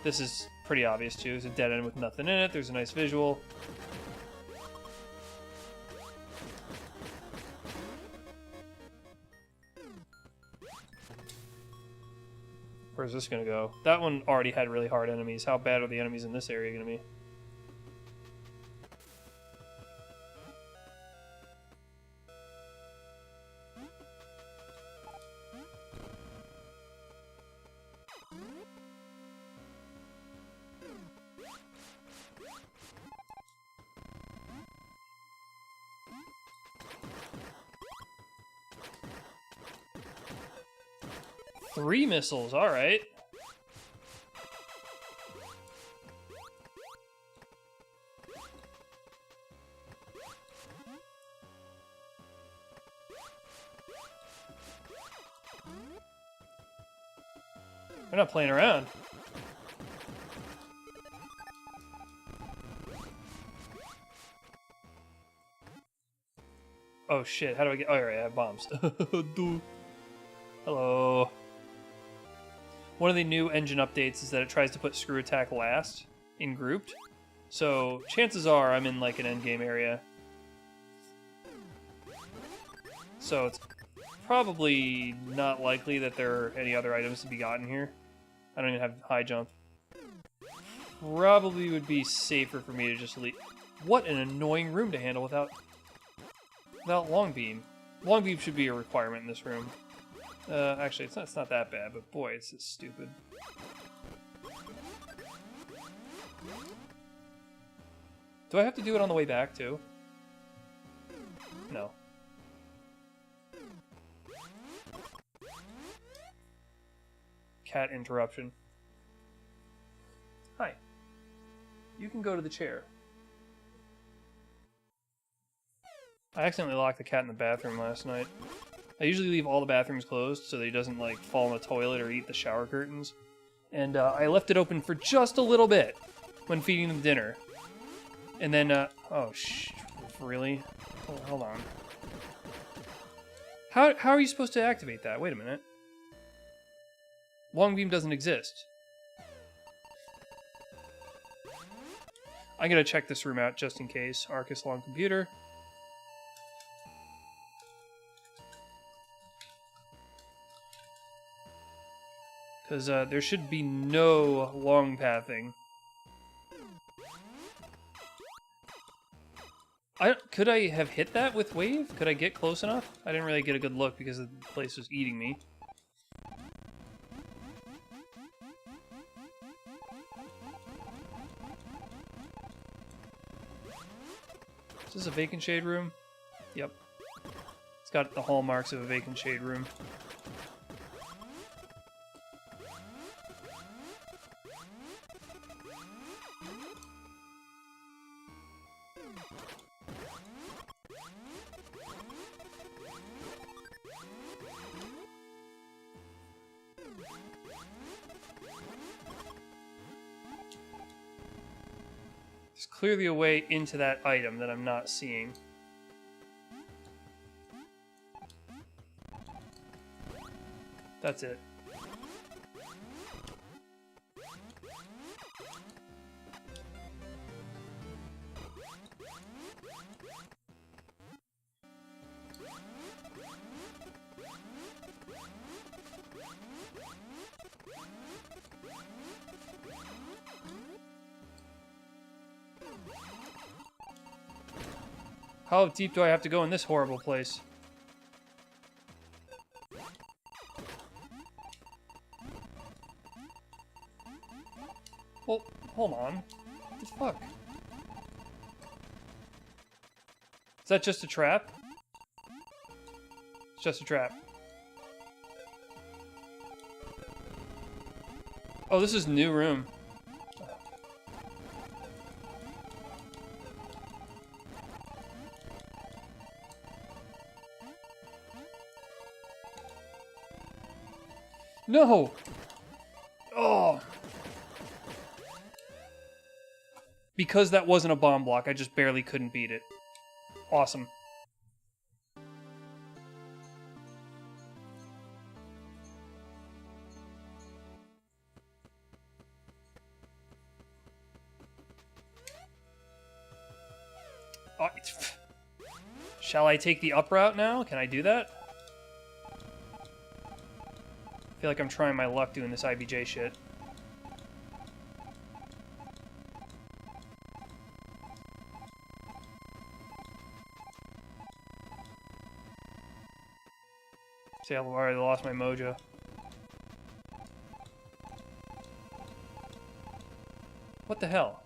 This is pretty obvious too. It's a dead end with nothing in it. There's a nice visual. Where's this gonna go? That one already had really hard enemies. How bad are the enemies in this area gonna be? Three missiles, alright. We're not playing around. Oh shit, how do I get... Oh, alright, I have bombs. Hello. One of the new engine updates is that it tries to put screw attack last in grouped. So chances are I'm in like an endgame area. So it's probably not likely that there are any other items to be gotten here. I don't even have high jump. Probably would be safer for me to just leave. What an annoying room to handle without long beam. Long beam should be a requirement in this room. Actually, it's not that bad, but boy, it's just stupid. Do I have to do it on the way back, too? No. Cat interruption. Hi. You can go to the chair. I accidentally locked the cat in the bathroom last night. I usually leave all the bathrooms closed so that he doesn't, like, fall in the toilet or eat the shower curtains. And I left it open for just a little bit when feeding them dinner. And then, oh, really? Hold on. How are you supposed to activate that? Wait a minute. Long beam doesn't exist. I'm gonna check this room out just in case. Arcus long computer. Because there should be no long pathing. Could I have hit that with wave? Could I get close enough? I didn't really get a good look because the place was eating me. Is this a vacant shade room? Yep. It's got the hallmarks of a vacant shade room. There's clearly a way into that item that I'm not seeing. That's it. How deep do I have to go in this horrible place? Well, hold on. What the fuck? Is that just a trap? It's just a trap. Oh, this is new room. No! Oh! Because that wasn't a bomb block, I just barely couldn't beat it. Awesome. Oh, shall I take the up route now? Can I do that? I feel like I'm trying my luck doing this IBJ shit. See, I already lost my mojo. What the hell?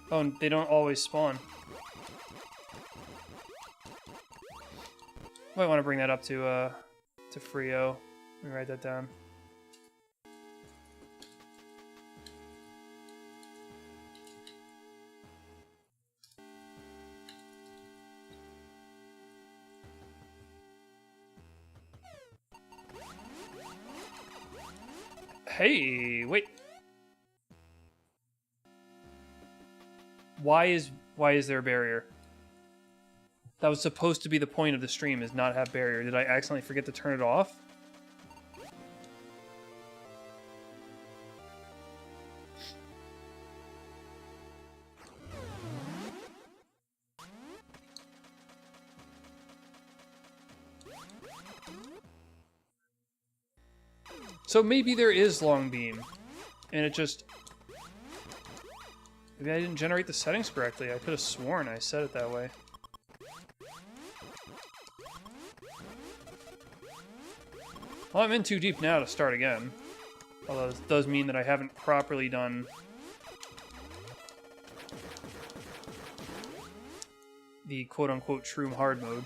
Oh, and they don't always spawn. Might want to bring that up to Frio. Let me write that down. Hey, wait. Why is there a barrier? That was supposed to be the point of the stream, is not have barrier. Did I accidentally forget to turn it off? So maybe there is long beam, and it just... Maybe I didn't generate the settings correctly. I could have sworn I set it that way. Well, I'm in too deep now to start again. Although this does mean that I haven't properly done... the quote-unquote true hard mode.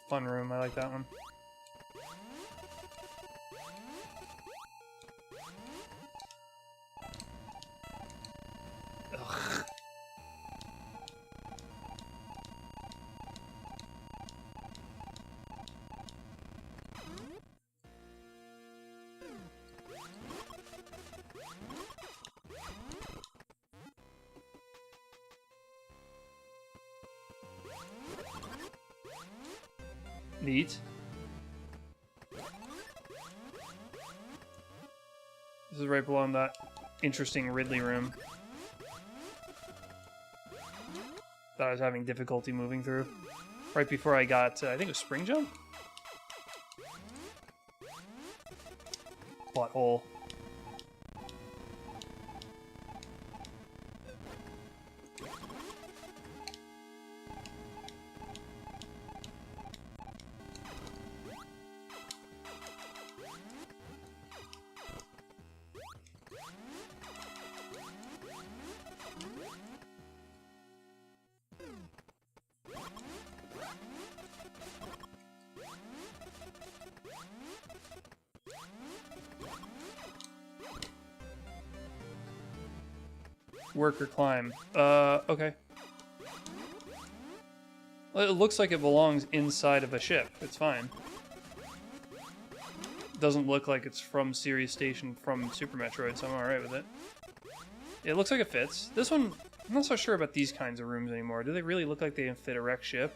Fun room, I like that one. Ugh. Neat. This is right below that interesting Ridley room that I was having difficulty moving through. Right before I got, I think it was Spring Jump? Butthole. Work or climb. Okay. Well, it looks like it belongs inside of a ship. It's fine. Doesn't look like it's from Sirius Station from Super Metroid, so I'm alright with it. It looks like it fits. This one, I'm not so sure about these kinds of rooms anymore. Do they really look like they fit a wrecked ship?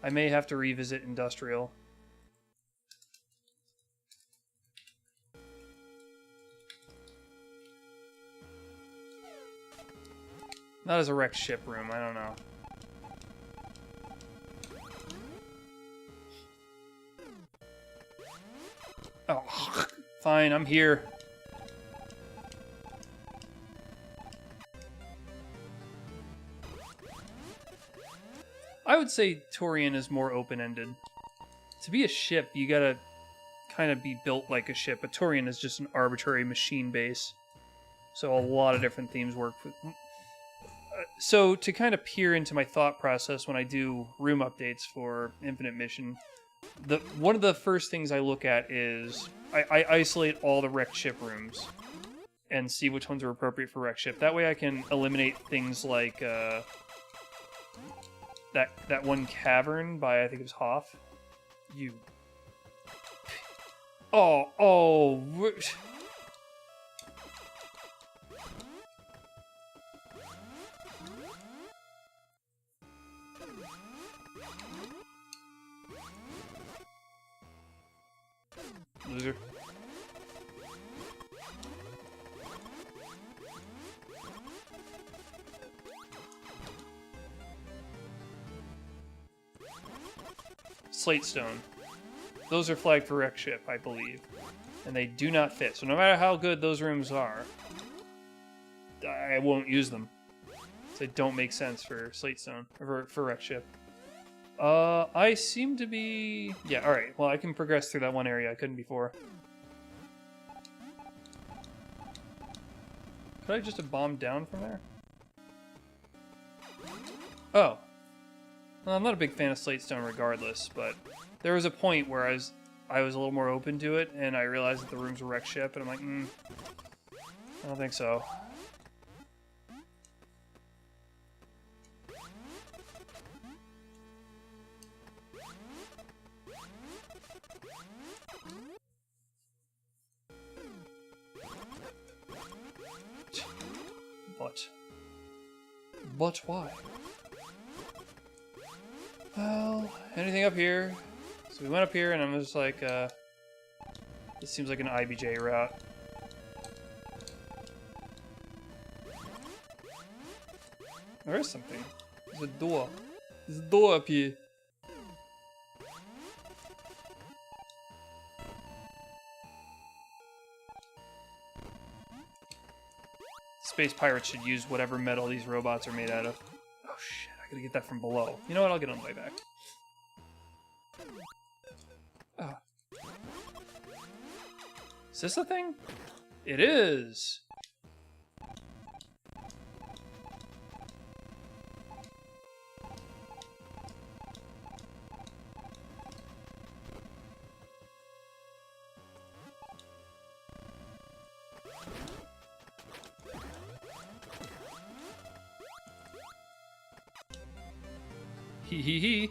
I may have to revisit Industrial. Not as a wrecked ship room, I don't know. Oh, fine, I'm here. I would say Torian is more open-ended. To be a ship, you gotta kind of be built like a ship, but Torian is just an arbitrary machine base. So a lot of different themes work with... So, to kind of peer into my thought process when I do room updates for Infinite Mission, one of the first things I look at is I isolate all the wrecked ship rooms and see which ones are appropriate for wrecked ship. That way I can eliminate things like that one cavern by, I think it was Hoff. You. Oh. Loser. Slate stone. Those are flagged for wreck ship, I believe. And they do not fit. So no matter how good those rooms are, I won't use them. So they don't make sense for slate stone, or for wreck ship. I seem to be... Yeah, alright. Well, I can progress through that one area I couldn't before. Could I just have bombed down from there? Oh. Well, I'm not a big fan of slate stone regardless, but there was a point where I was a little more open to it, and I realized that the rooms were wrecked ship, and I'm like, I don't think so. But why? Well, anything up here? So we went up here and I'm just like, this seems like an IBJ route. There is something. There's a door. There's a door up here. Space pirates should use whatever metal these robots are made out of. Oh shit, I gotta get that from below. You know what, I'll get on the way back. Oh. Is this the thing? It is! Hee.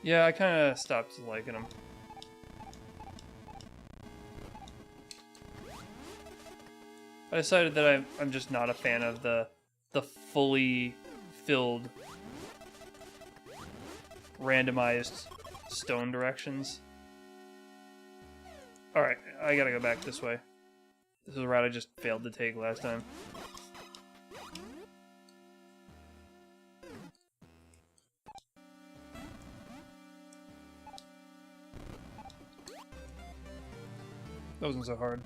Yeah, I kind of stopped liking them. I decided that I'm just not a fan of the fully filled randomized stone directions. Alright, I gotta go back this way. This is a route I just failed to take last time. That wasn't so hard.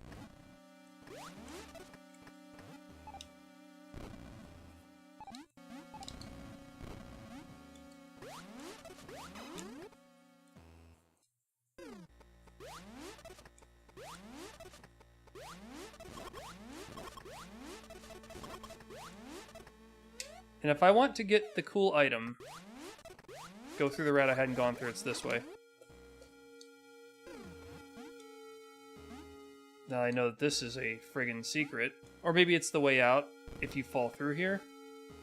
And if I want to get the cool item, go through the route I hadn't gone through, it's this way. Now I know that this is a friggin' secret. Or maybe it's the way out if you fall through here.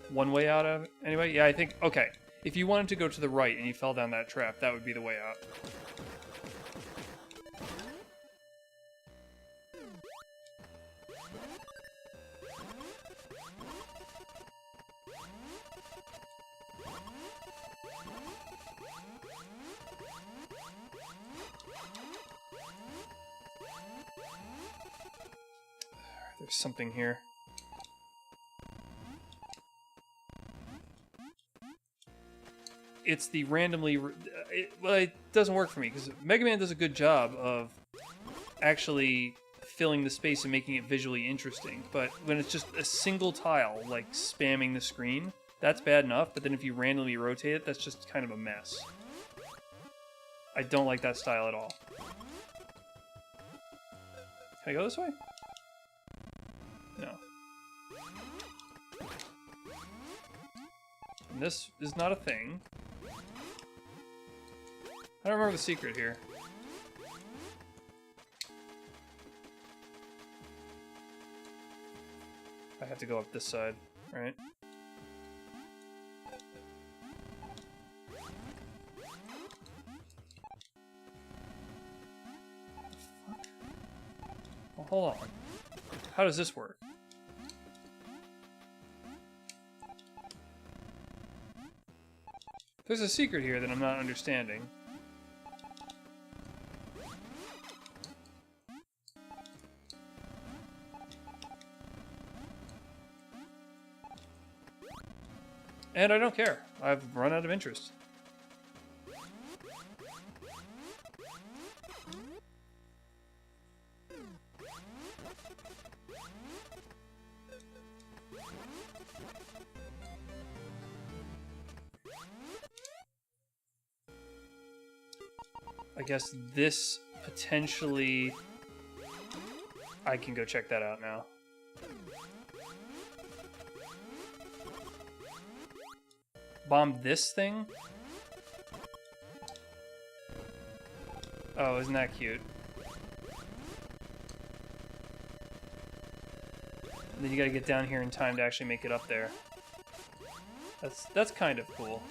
One way out of it. Anyway, yeah, I think... Okay. If you wanted to go to the right and you fell down that trap, that would be the way out. There's something here. It's the randomly... well, it doesn't work for me, because Mega Man does a good job of actually filling the space and making it visually interesting. But when it's just a single tile, like spamming the screen, that's bad enough. But then if you randomly rotate it, that's just kind of a mess. I don't like that style at all. Can I go this way? No. And this is not a thing. I don't remember the secret here. I have to go up this side, right? Well, hold on. How does this work? There's a secret here that I'm not understanding. And I don't care. I've run out of interest. I guess this potentially... I can go check that out now. Bomb this thing? Oh, isn't that cute? And then you gotta get down here in time to actually make it up there. That's kind of cool.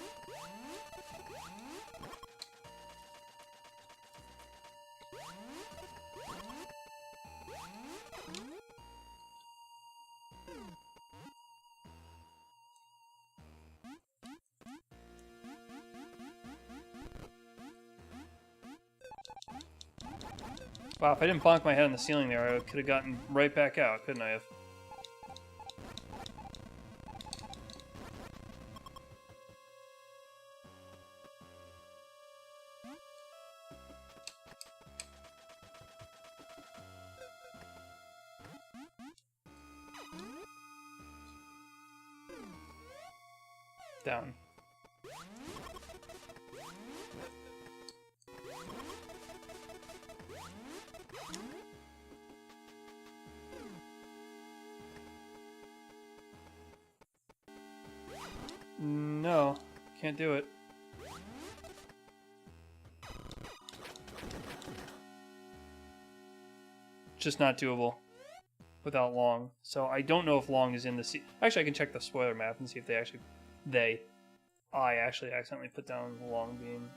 Wow, if I didn't bonk my head on the ceiling there, I could have gotten right back out, couldn't I have? Down. No, can't do it. Just not doable without Long. So I don't know if Long is in the sea. Actually, I can check the spoiler map and see if they actually... I actually accidentally put down Long Beam.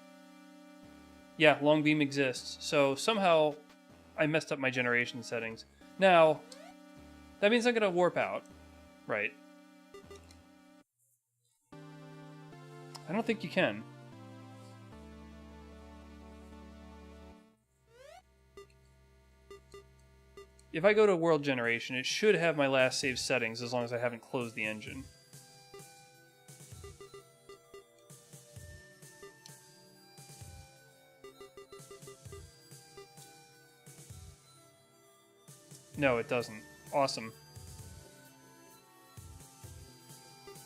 Yeah, Long Beam exists. So somehow I messed up my generation settings. Now, that means I'm going to warp out. Right. I don't think you can. If I go to world generation, it should have my last save settings as long as I haven't closed the engine. No, it doesn't. Awesome.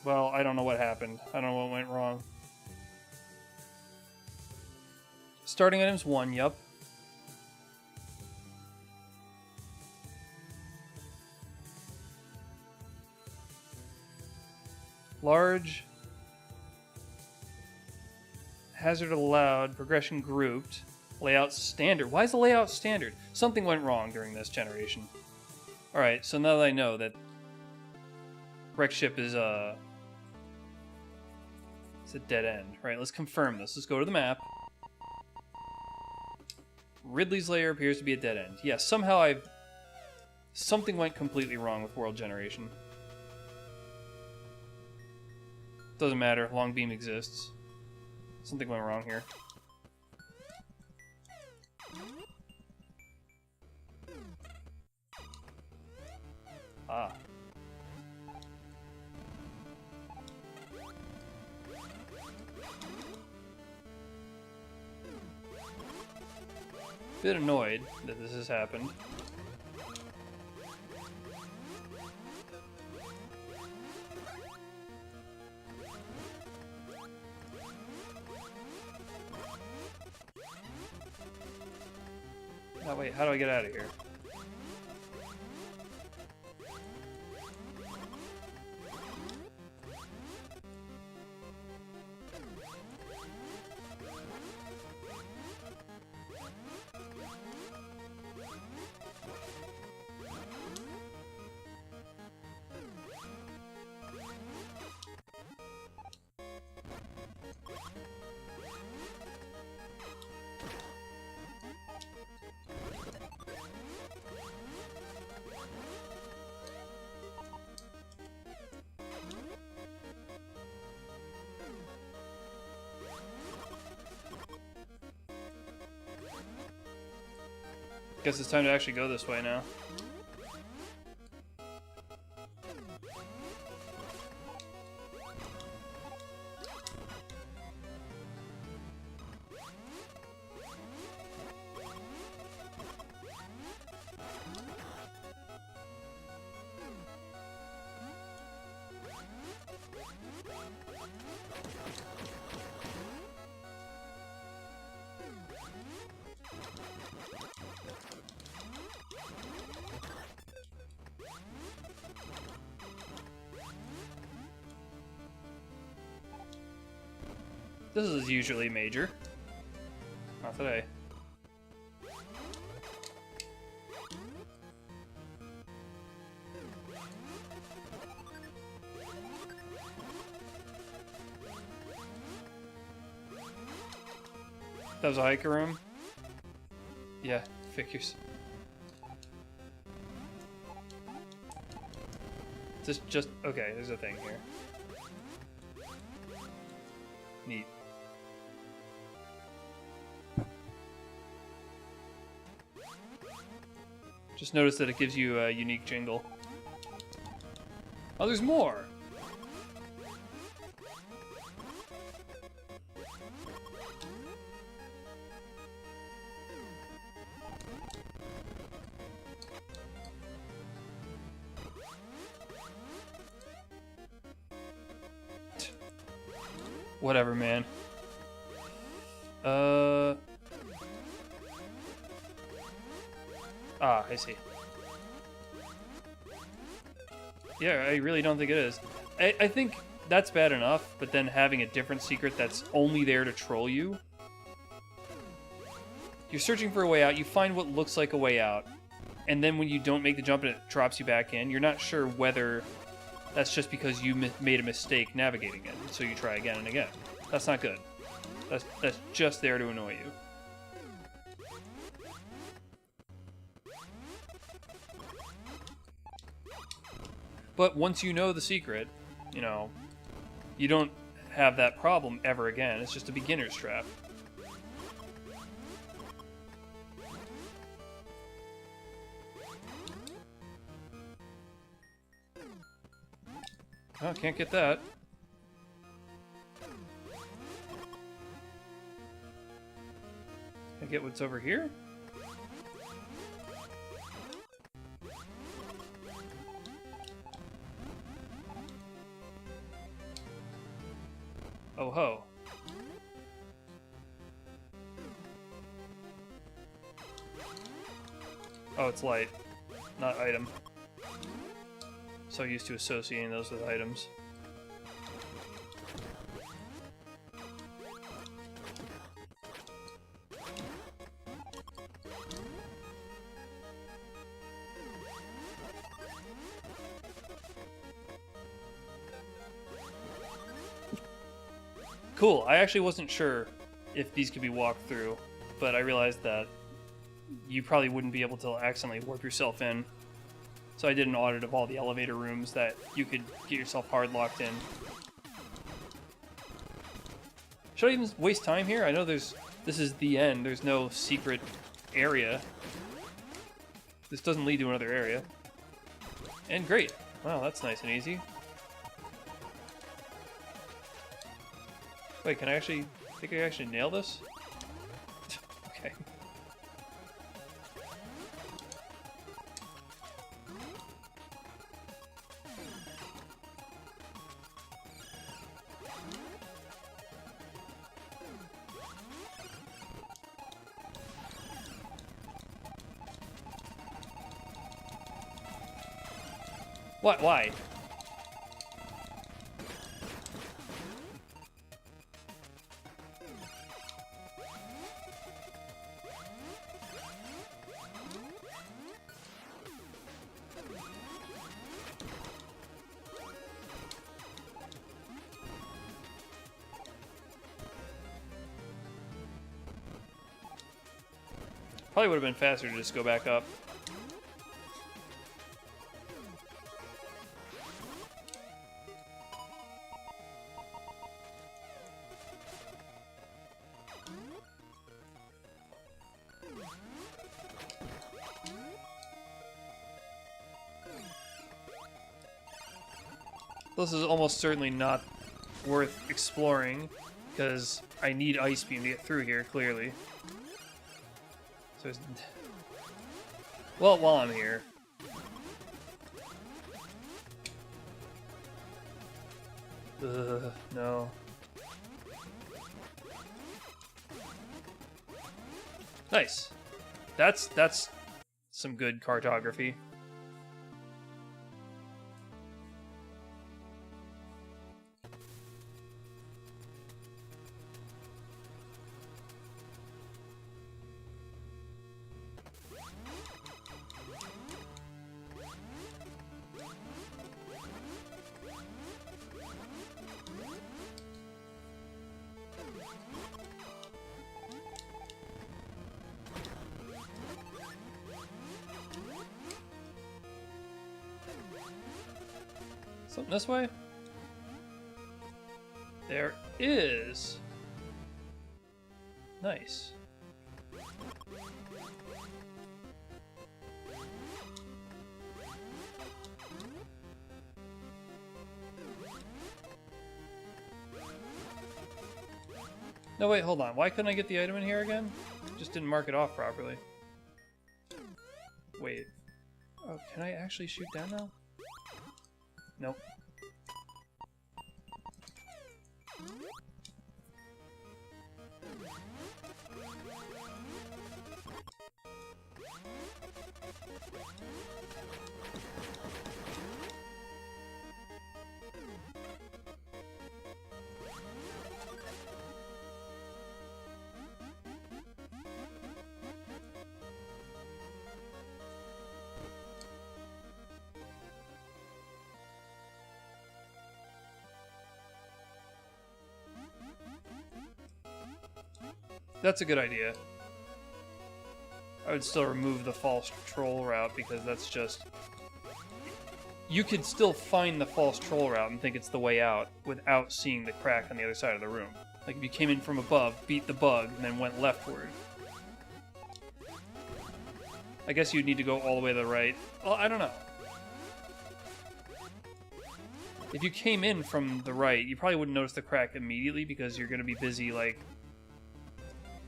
Well, I don't know what happened. I don't know what went wrong. Starting items 1, yup. Large. Hazard allowed. Progression grouped. Layout standard. Why is the layout standard? Something went wrong during this generation. Alright, so now that I know that wreck ship is it's a dead end. Alright, let's confirm this. Let's go to the map. Ridley's lair appears to be a dead end. Yes, somehow something went completely wrong with world generation. Doesn't matter, long beam exists. Something went wrong here. Ah. Bit annoyed that this has happened. Oh wait, how do I get out of here? Guess it's time to actually go this way now. This is usually major. Not today. That was a hiker room? Yeah, figures. This just okay, there's a thing here. Neat. Just notice that it gives you a unique jingle. Oh, there's more! Whatever, man. Ah, I see. Yeah, I really don't think it is. I think that's bad enough, but then having a different secret that's only there to troll you. You're searching for a way out, you find what looks like a way out, and then when you don't make the jump and it drops you back in, you're not sure whether that's just because you made a mistake navigating it, so you try again and again. That's not good. That's just there to annoy you. But once you know the secret, you know, you don't have that problem ever again. It's just a beginner's trap. Oh, can't get that. Can I get what's over here? Oh ho. Oh, it's light, not item. So used to associating those with items. Cool. I actually wasn't sure if these could be walked through, but I realized that you probably wouldn't be able to accidentally warp yourself in. So I did an audit of all the elevator rooms that you could get yourself hard locked in. Should I even waste time here? I know this is the end. There's no secret area. This doesn't lead to another area. And great. Wow, that's nice and easy. Wait, can I think I can actually nail this? Okay. What? Why? Probably would have been faster to just go back up. This is almost certainly not worth exploring, because I need Ice Beam to get through here, clearly. So well, while I'm here. No. Nice. That's some good cartography. Something this way? There is. Nice. No, wait, hold on. Why couldn't I get the item in here again? Just didn't mark it off properly. Wait. Oh, can I actually shoot down now? Nope. That's a good idea. I would still remove the false troll route because that's just... You could still find the false troll route and think it's the way out without seeing the crack on the other side of the room. Like if you came in from above, beat the bug, and then went leftward. I guess you'd need to go all the way to the right. Well, I don't know. If you came in from the right, you probably wouldn't notice the crack immediately because you're going to be busy, like,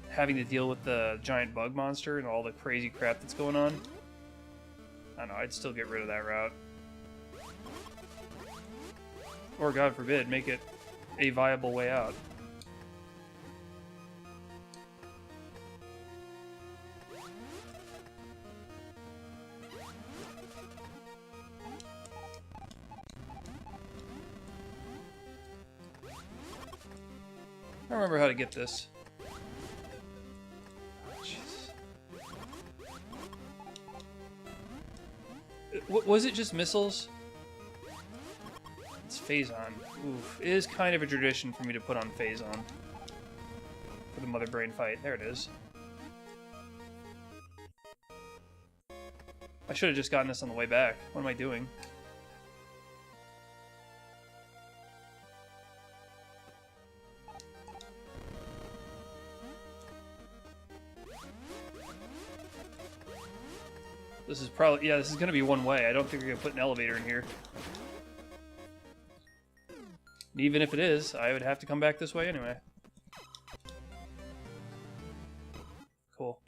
having to deal with the giant bug monster and all the crazy crap that's going on. I don't know, I'd still get rid of that route. Or, God forbid, make it a viable way out. I don't remember how to get this. Jeez. Was it just missiles? It's Phazon. Oof. It is kind of a tradition for me to put on Phazon for the Mother Brain fight. There it is. I should have just gotten this on the way back. What am I doing? This is probably, yeah, this is going to be one way. I don't think we're going to put an elevator in here. And even if it is, I would have to come back this way anyway. Cool.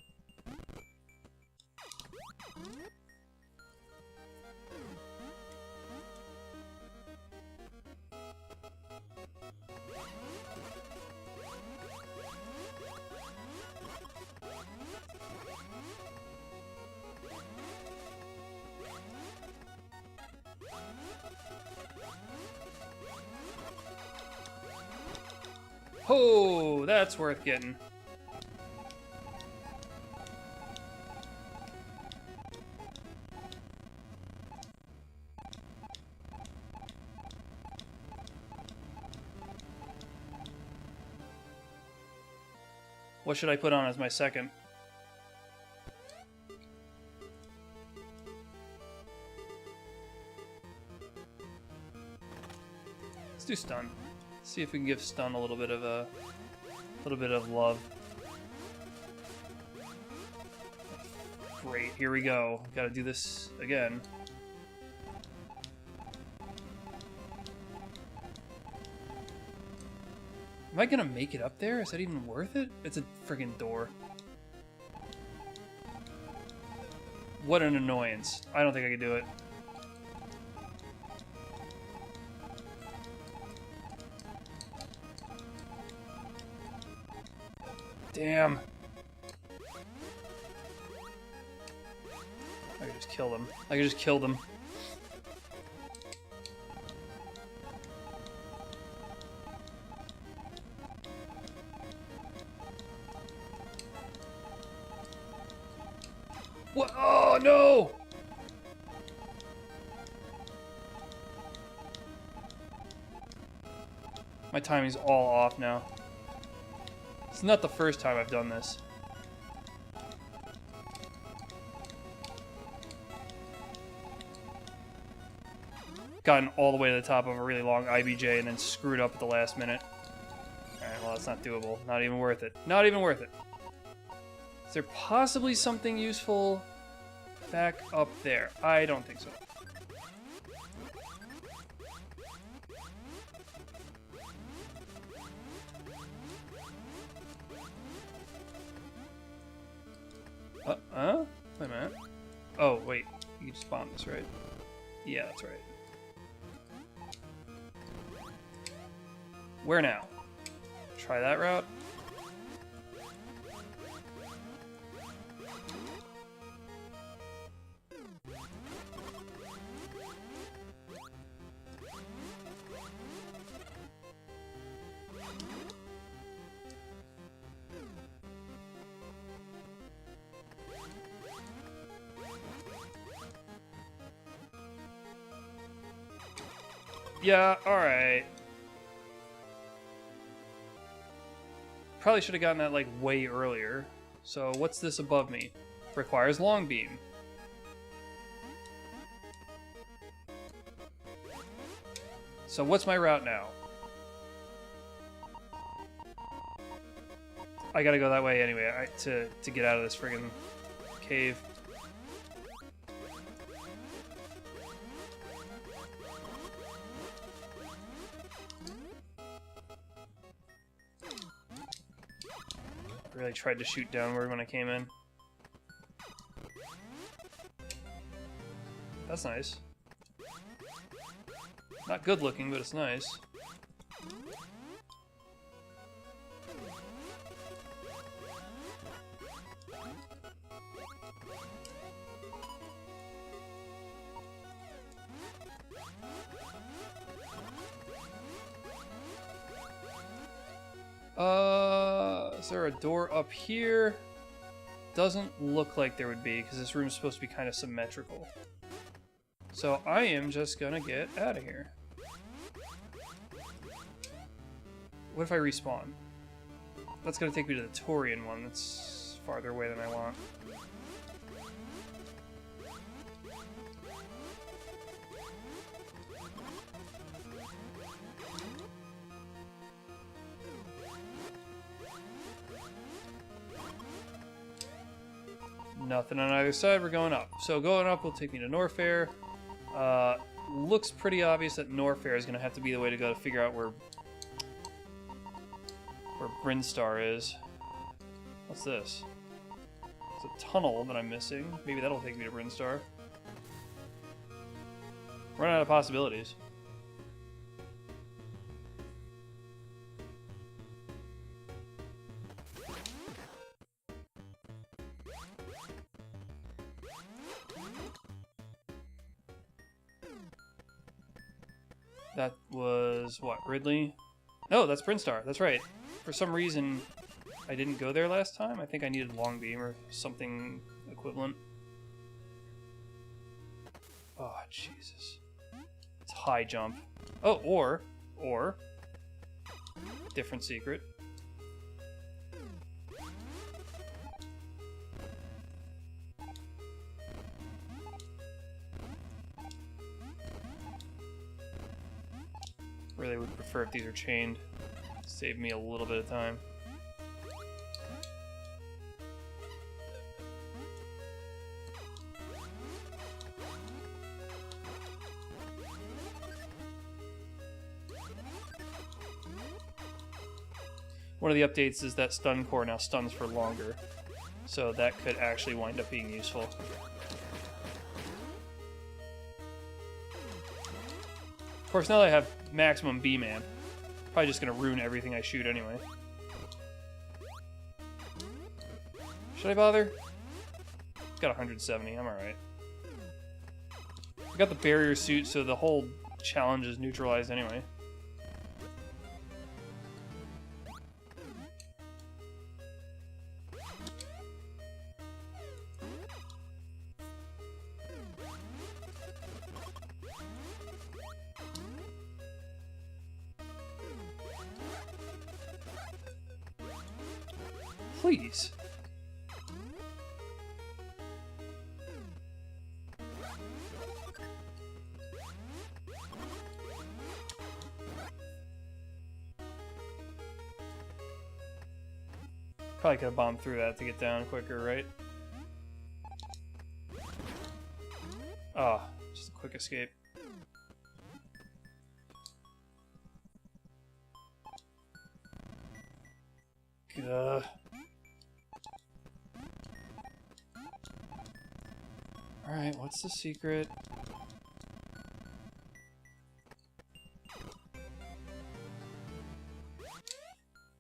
Oh, that's worth getting. What should I put on as my second? Let's do stun. See if we can give stun a little bit of love. Great, here we go. Gotta do this again. Am I gonna make it up there? Is that even worth it? It's a friggin' door. What an annoyance. I don't think I can do it. Damn. I could just kill them. I could just kill them. What? Oh, no! My timing's all off now. It's not the first time I've done this. Gotten all the way to the top of a really long IBJ and then screwed up at the last minute. Alright, well, that's not doable. Not even worth it. Not even worth it. Is there possibly something useful back up there? I don't think so. Wait a minute. Oh, wait. You can just spawn this, right? Yeah, that's right. Where now? Try that route. Yeah, alright. Probably should have gotten that, like, way earlier. So, what's this above me? Requires long beam. So, what's my route now? I gotta go that way anyway, to get out of this friggin' cave. Really tried to shoot downward when I came in. That's nice. Not good looking, but it's nice. Is there a door up here? Doesn't look like there would be, because this room is supposed to be kind of symmetrical. So I am just gonna get out of here. What if I respawn? That's gonna take me to the Taurian one. That's farther away than I want. Nothing on either side, we're going up. So going up will take me to Norfair. Looks pretty obvious that Norfair is going to have to be the way to go to figure out where Brinstar is. What's this? It's a tunnel that I'm missing. Maybe that'll take me to Brinstar. Run out of possibilities. That was, what, Ridley? Oh, that's Brinstar. That's right. For some reason, I didn't go there last time. I think I needed Longbeam or something equivalent. Oh, Jesus. It's high jump. Oh, or, different secret. Really would prefer if these are chained. Save me a little bit of time. One of the updates is that stun core now stuns for longer, so that could actually wind up being useful. Of course, now that I have maximum B-Man, probably just going to ruin everything I shoot anyway. Should I bother? Got 170, I'm alright. I got the barrier suit, so the whole challenge is neutralized anyway. Please. Probably could have bombed through that to get down quicker, right? Ah, just a quick escape. Gah. Alright, what's the secret?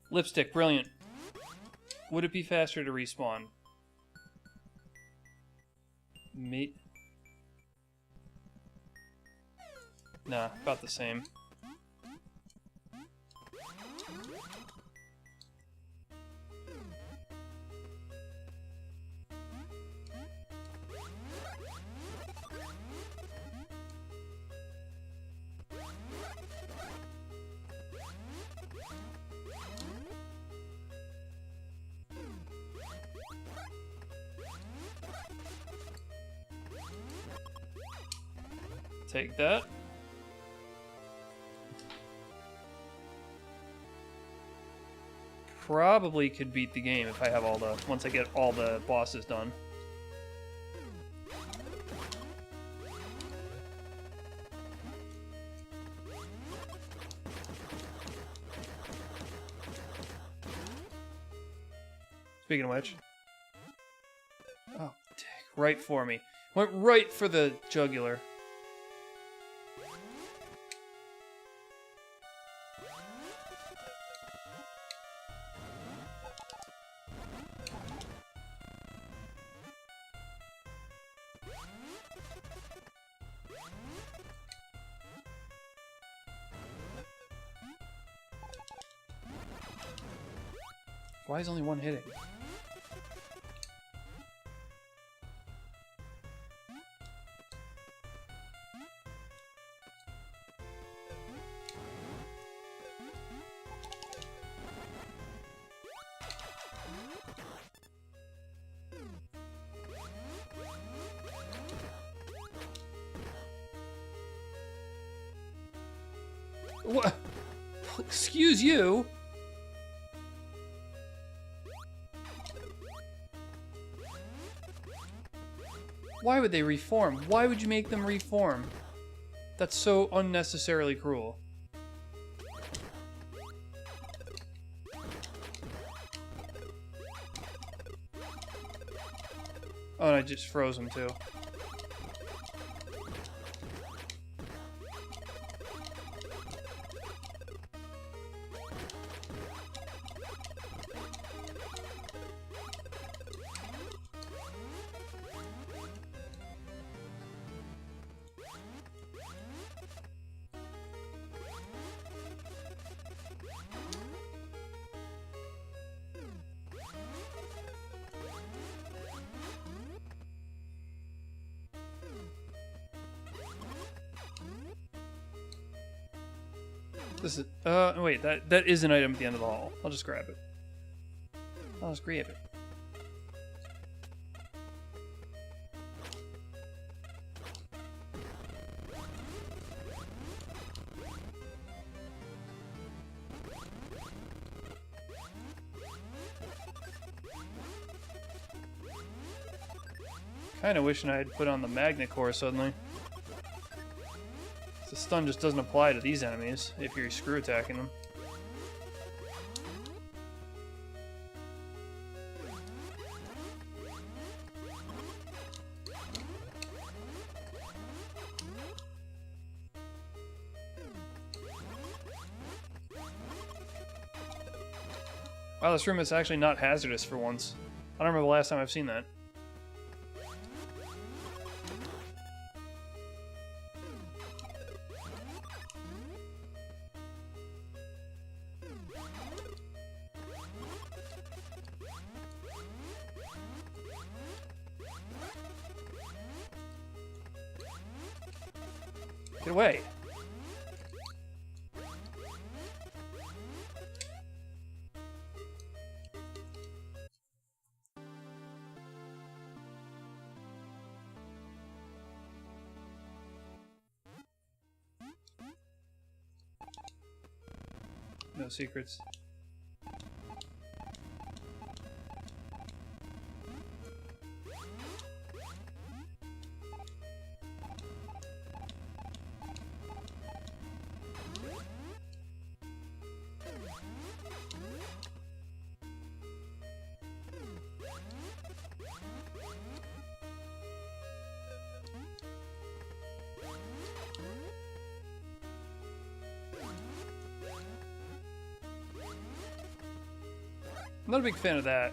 Lipstick, brilliant. Would it be faster to respawn? Meat? Nah, about the same. Take that. Probably could beat the game if I have all the, once I get all the bosses done. Speaking of which. Oh, dick. Right for me. Went right for the jugular. Why is only one hitting? What? Excuse you? Why would they reform? Why would you make them reform? That's so unnecessarily cruel. Oh, and I just froze him too. This is, wait, that is an item at the end of the hall. I'll just grab it. I'll just grab it. Kinda wishing I had put on the magnet core suddenly. The stun just doesn't apply to these enemies if you're screw attacking them. Wow, this room is actually not hazardous for once. I don't remember the last time I've seen that. Get away. No secrets. I'm not a big fan of that.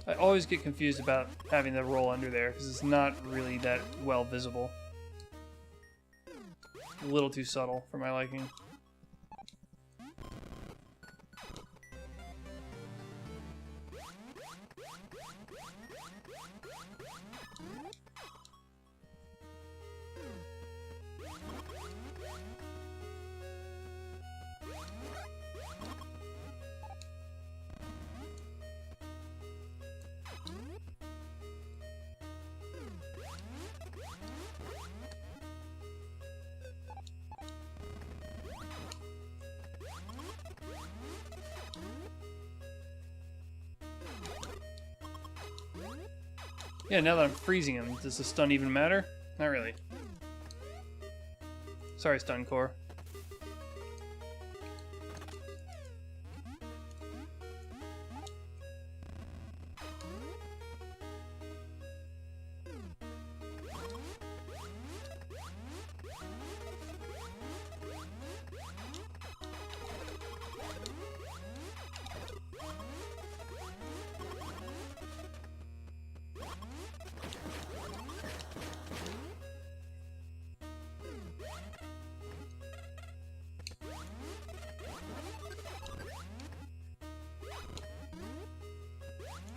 I always get confused about having the roll under there because it's not really that well visible. A little too subtle for my liking. Yeah, now that I'm freezing him, does the stun even matter? Not really. Sorry, stun core.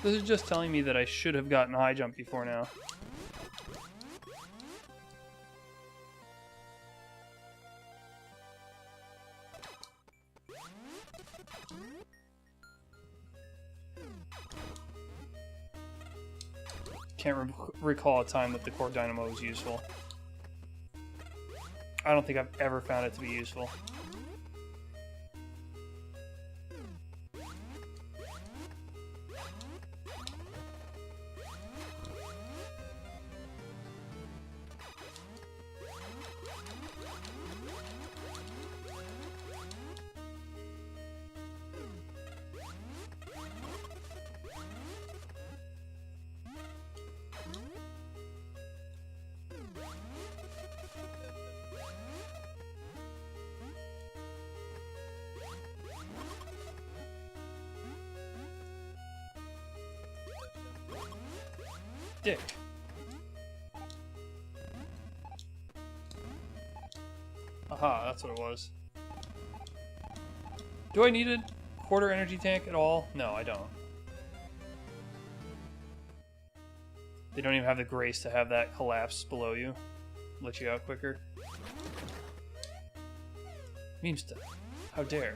This is just telling me that I should have gotten high jump before now. Can't recall a time that the core dynamo was useful. I don't think I've ever found it to be useful. Dick. Aha, that's what it was. Do I need a quarter energy tank at all? No, I don't. They don't even have the grace to have that collapse below you. Let you out quicker. Meme stuff. How dare.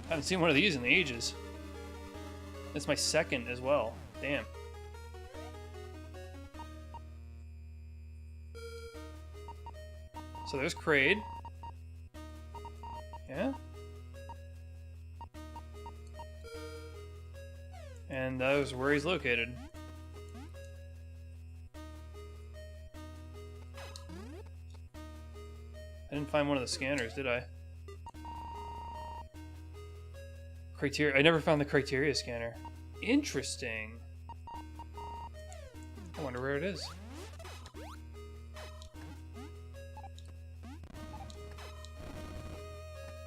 Haven't seen one of these in ages. It's my second as well. Damn. So there's Kraid. Yeah. And that was where he's located. I didn't find one of the scanners, did I? Criteria. I never found the criteria scanner. Interesting. I wonder where it is.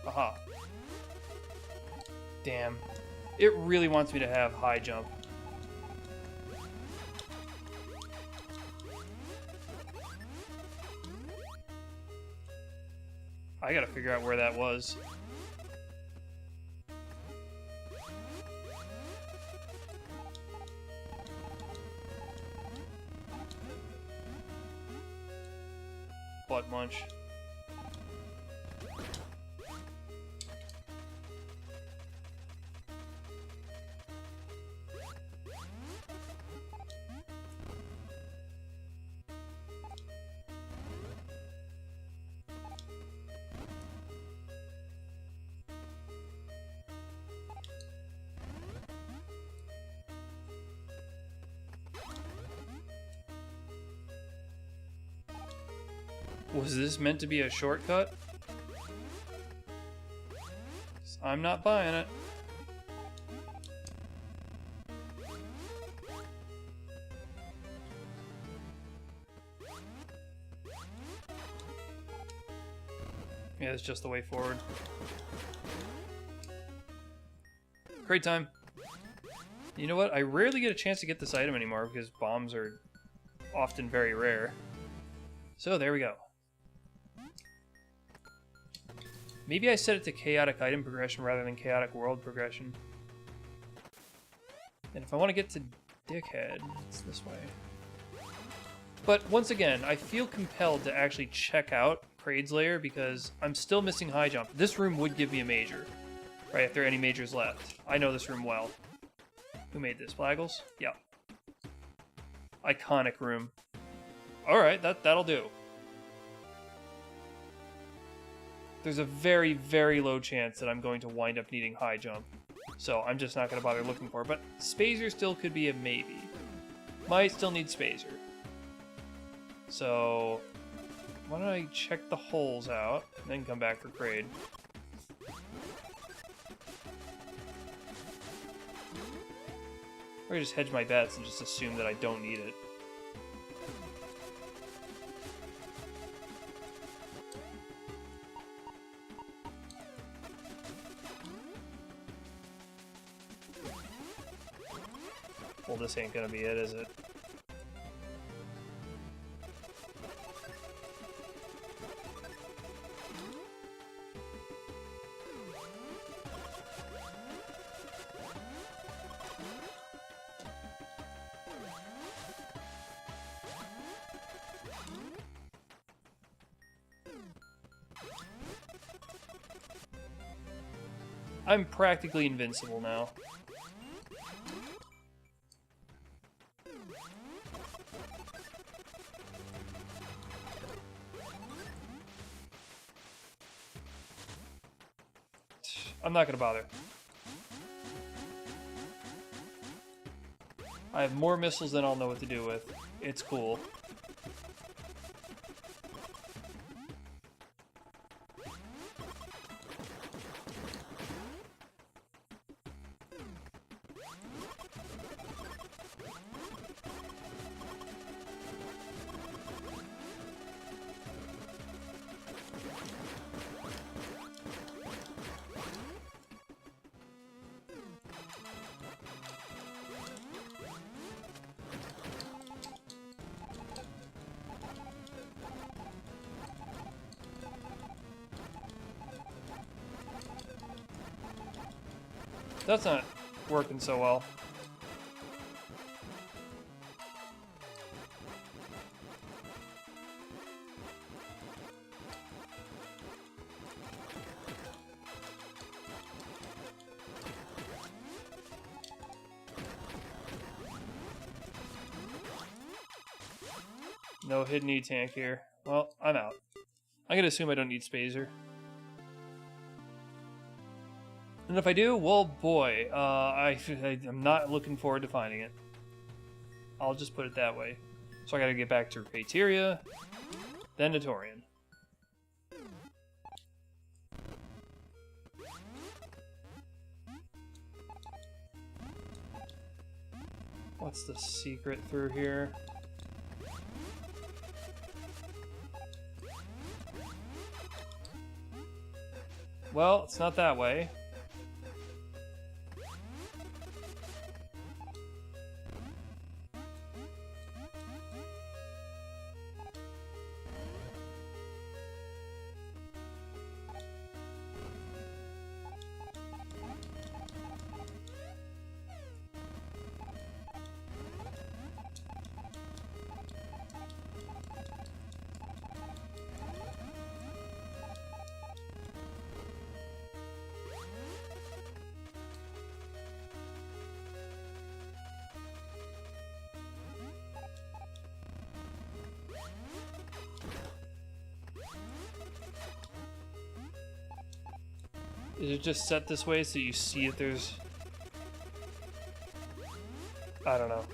Aha. Damn. It really wants me to have high jump. I gotta figure out where that was. Butt munch. Was this meant to be a shortcut? I'm not buying it. Yeah, it's just the way forward. Great time. You know what? I rarely get a chance to get this item anymore because bombs are often very rare. So there we go. Maybe I set it to chaotic item progression rather than chaotic world progression. And if I want to get to Dickhead, it's this way. But once again, I feel compelled to actually check out Kraid's lair because I'm still missing high jump. This room would give me a major, right, if there are any majors left. I know this room well. Who made this? Blaggles? Yeah. Iconic room. Alright, that'll do. There's a very, very low chance that I'm going to wind up needing high jump. So I'm just not going to bother looking for it. But Spazer still could be a maybe. Might still need Spazer. So why don't I check the holes out and then come back for Kraid. Or I just hedge my bets and just assume that I don't need it. Well, this ain't gonna be it, is it? I'm practically invincible now. I'm not gonna bother. I have more missiles than I'll know what to do with. It's cool. That's not working so well. No hidden E-tank here. Well, I'm out. I'm gonna assume I don't need Spazer. And if I do, well, boy, I'm not looking forward to finding it. I'll just put it that way. So I gotta get back to Pateria, then to Torian. What's the secret through here? Well, it's not that way. Is it just set this way so you see if there's... I don't know.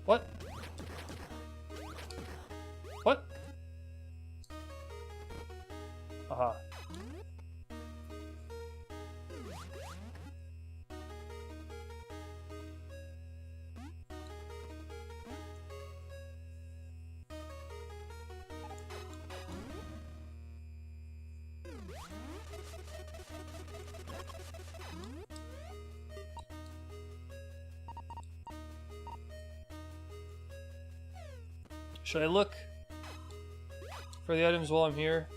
What? What? Aha. Should I look for the items while I'm here?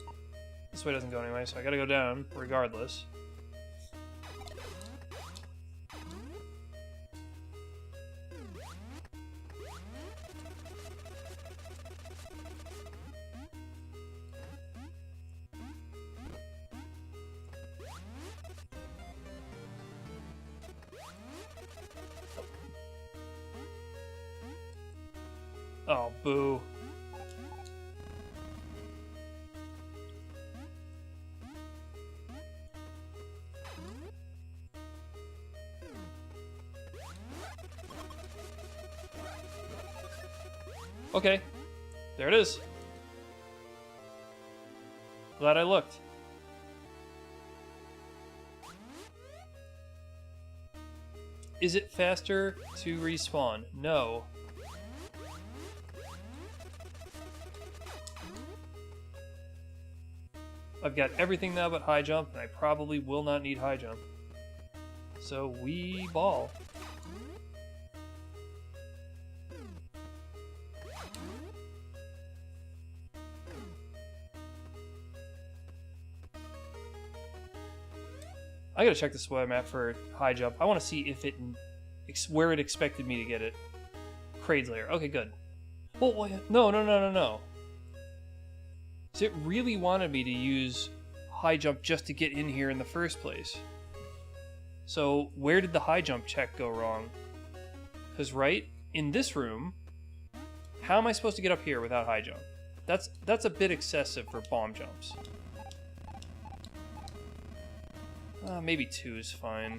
This way doesn't go anyway, so I gotta go down regardless. Oh, boo. Okay, there it is. Glad I looked. Is it faster to respawn? No. I've got everything now but high jump, and I probably will not need high jump. So we ball. I gotta check the weather map for high jump. I want to see if it, where it expected me to get it. Kraid's lair. Okay, good. Well, no. So it really wanted me to use high jump just to get in here in the first place. So where did the high jump check go wrong? Because right in this room, how am I supposed to get up here without high jump? That's a bit excessive for bomb jumps. Maybe 2 is fine.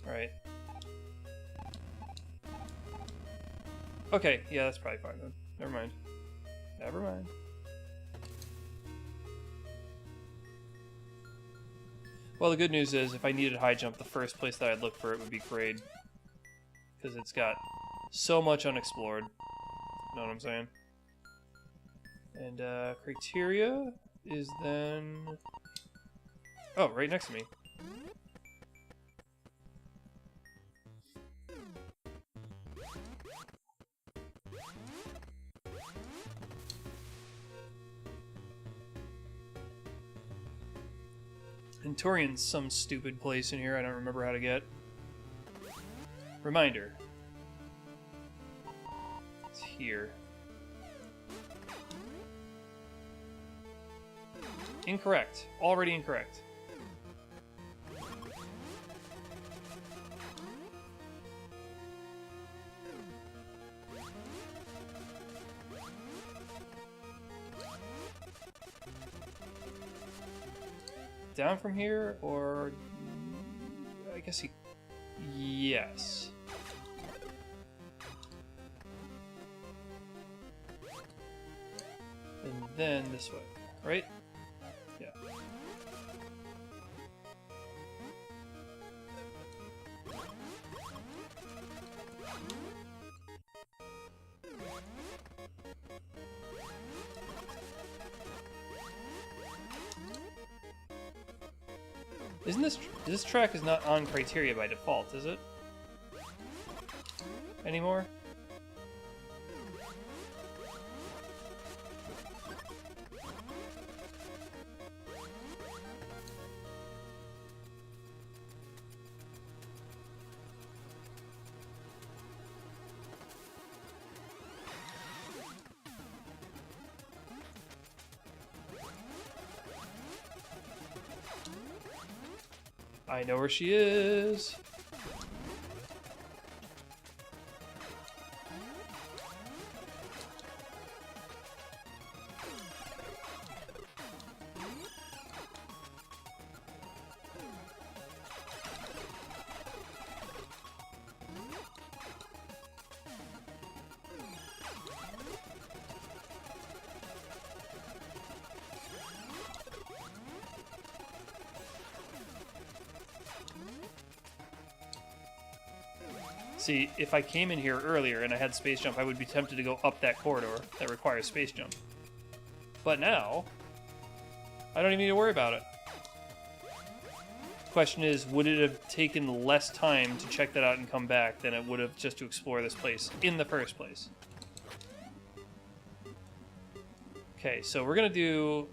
Alright. Okay, yeah, that's probably fine then. Never mind. Never mind. Well, the good news is, if I needed high jump, the first place that I'd look for it would be Kraid. Because it's got so much unexplored. Know what I'm saying? And, criteria is then... Oh, right next to me. And Torian's some stupid place in here I don't remember how to get. Reminder. It's here. Incorrect. Already incorrect. Down from here, or... I guess he... Yes. And then this way, right? Yeah. Isn't this track is not on criteria by default, is it? Anymore? I know where she is. See, if I came in here earlier and I had space jump, I would be tempted to go up that corridor that requires space jump. But now, I don't even need to worry about it. The question is, would it have taken less time to check that out and come back than it would have just to explore this place in the first place? Okay, so we're going to do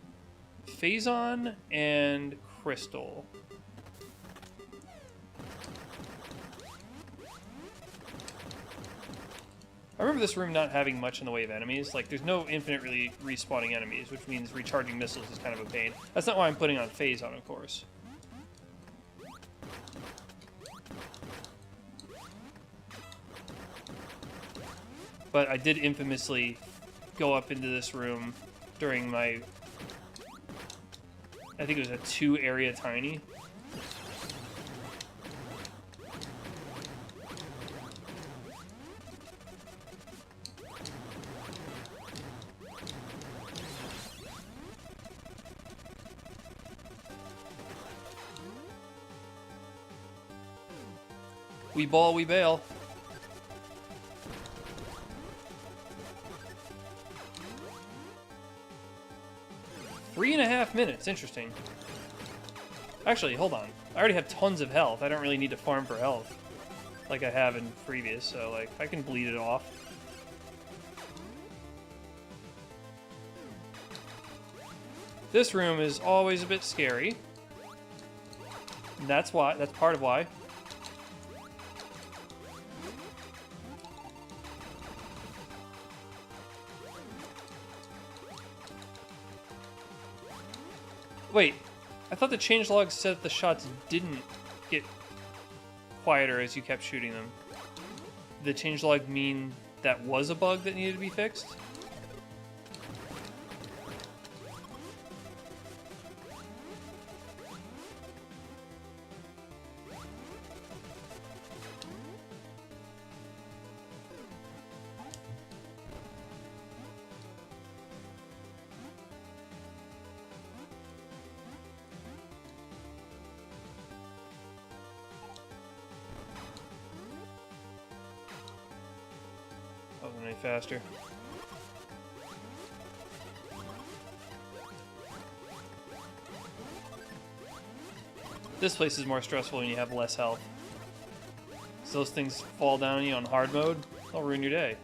Phazon and Crystal. I remember this room not having much in the way of enemies. Like, there's no infinite really respawning enemies, which means recharging missiles is kind of a pain. That's not why I'm putting on Phazon, of course. But I did infamously go up into this room during my... I think it was a 2-area tiny. We ball, we bail. Three and a half minutes, interesting. Actually, hold on. I already have tons of health. I don't really need to farm for health like I have in previous, so like I can bleed it off. This room is always a bit scary. And that's why, that's part of why. Wait, I thought the changelog said that the shots didn't get quieter as you kept shooting them. Did the changelog mean that was a bug that needed to be fixed? Wasn't any faster. This place is more stressful when you have less health. So those things fall down on you on hard mode, they'll ruin your day.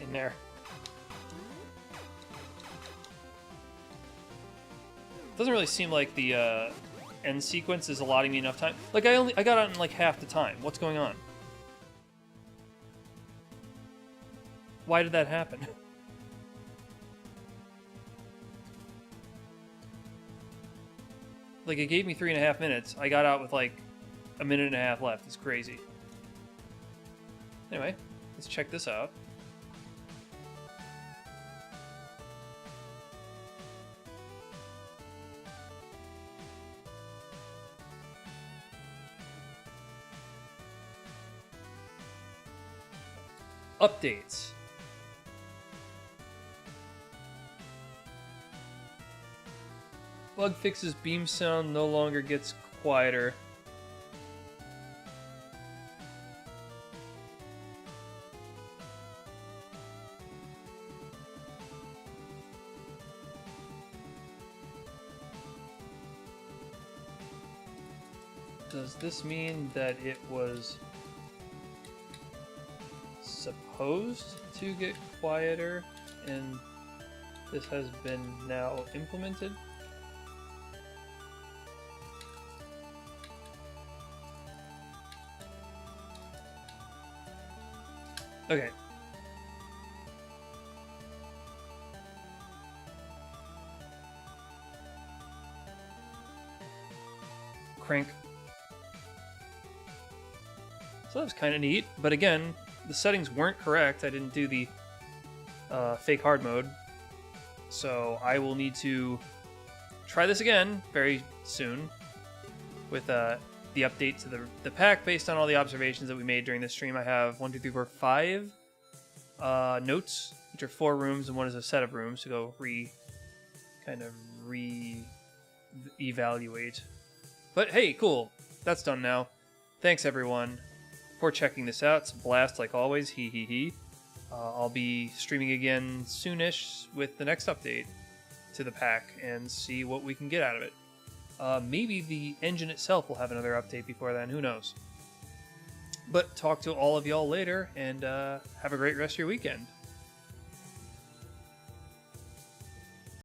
In there. Doesn't really seem like the end sequence is allotting me enough time. Like I got out in like half the time. What's going on? Why did that happen? Like it gave me 3.5 minutes. I got out with like a minute and a half left. It's crazy. Anyway, let's check this out. Updates. Bug fixes beam sound no longer gets quieter. Does this mean that it was supposed to get quieter and this has been now implemented? Okay. Crank. So that was kind of neat, but again, the settings weren't correct. I didn't do the fake hard mode, so I will need to try this again very soon with the update to the pack based on all the observations that we made during this stream. I have 1, 2, 3, 4, 5 notes, which are 4 rooms, and one is a set of rooms to go re-evaluate. But hey, cool. That's done now. Thanks everyone for checking this out. It's a blast like always. Hee hee hee. I'll be streaming again soonish with the next update to the pack and see what we can get out of it. Maybe the engine itself will have another update before then. Who knows? But talk to all of y'all later, and have a great rest of your weekend.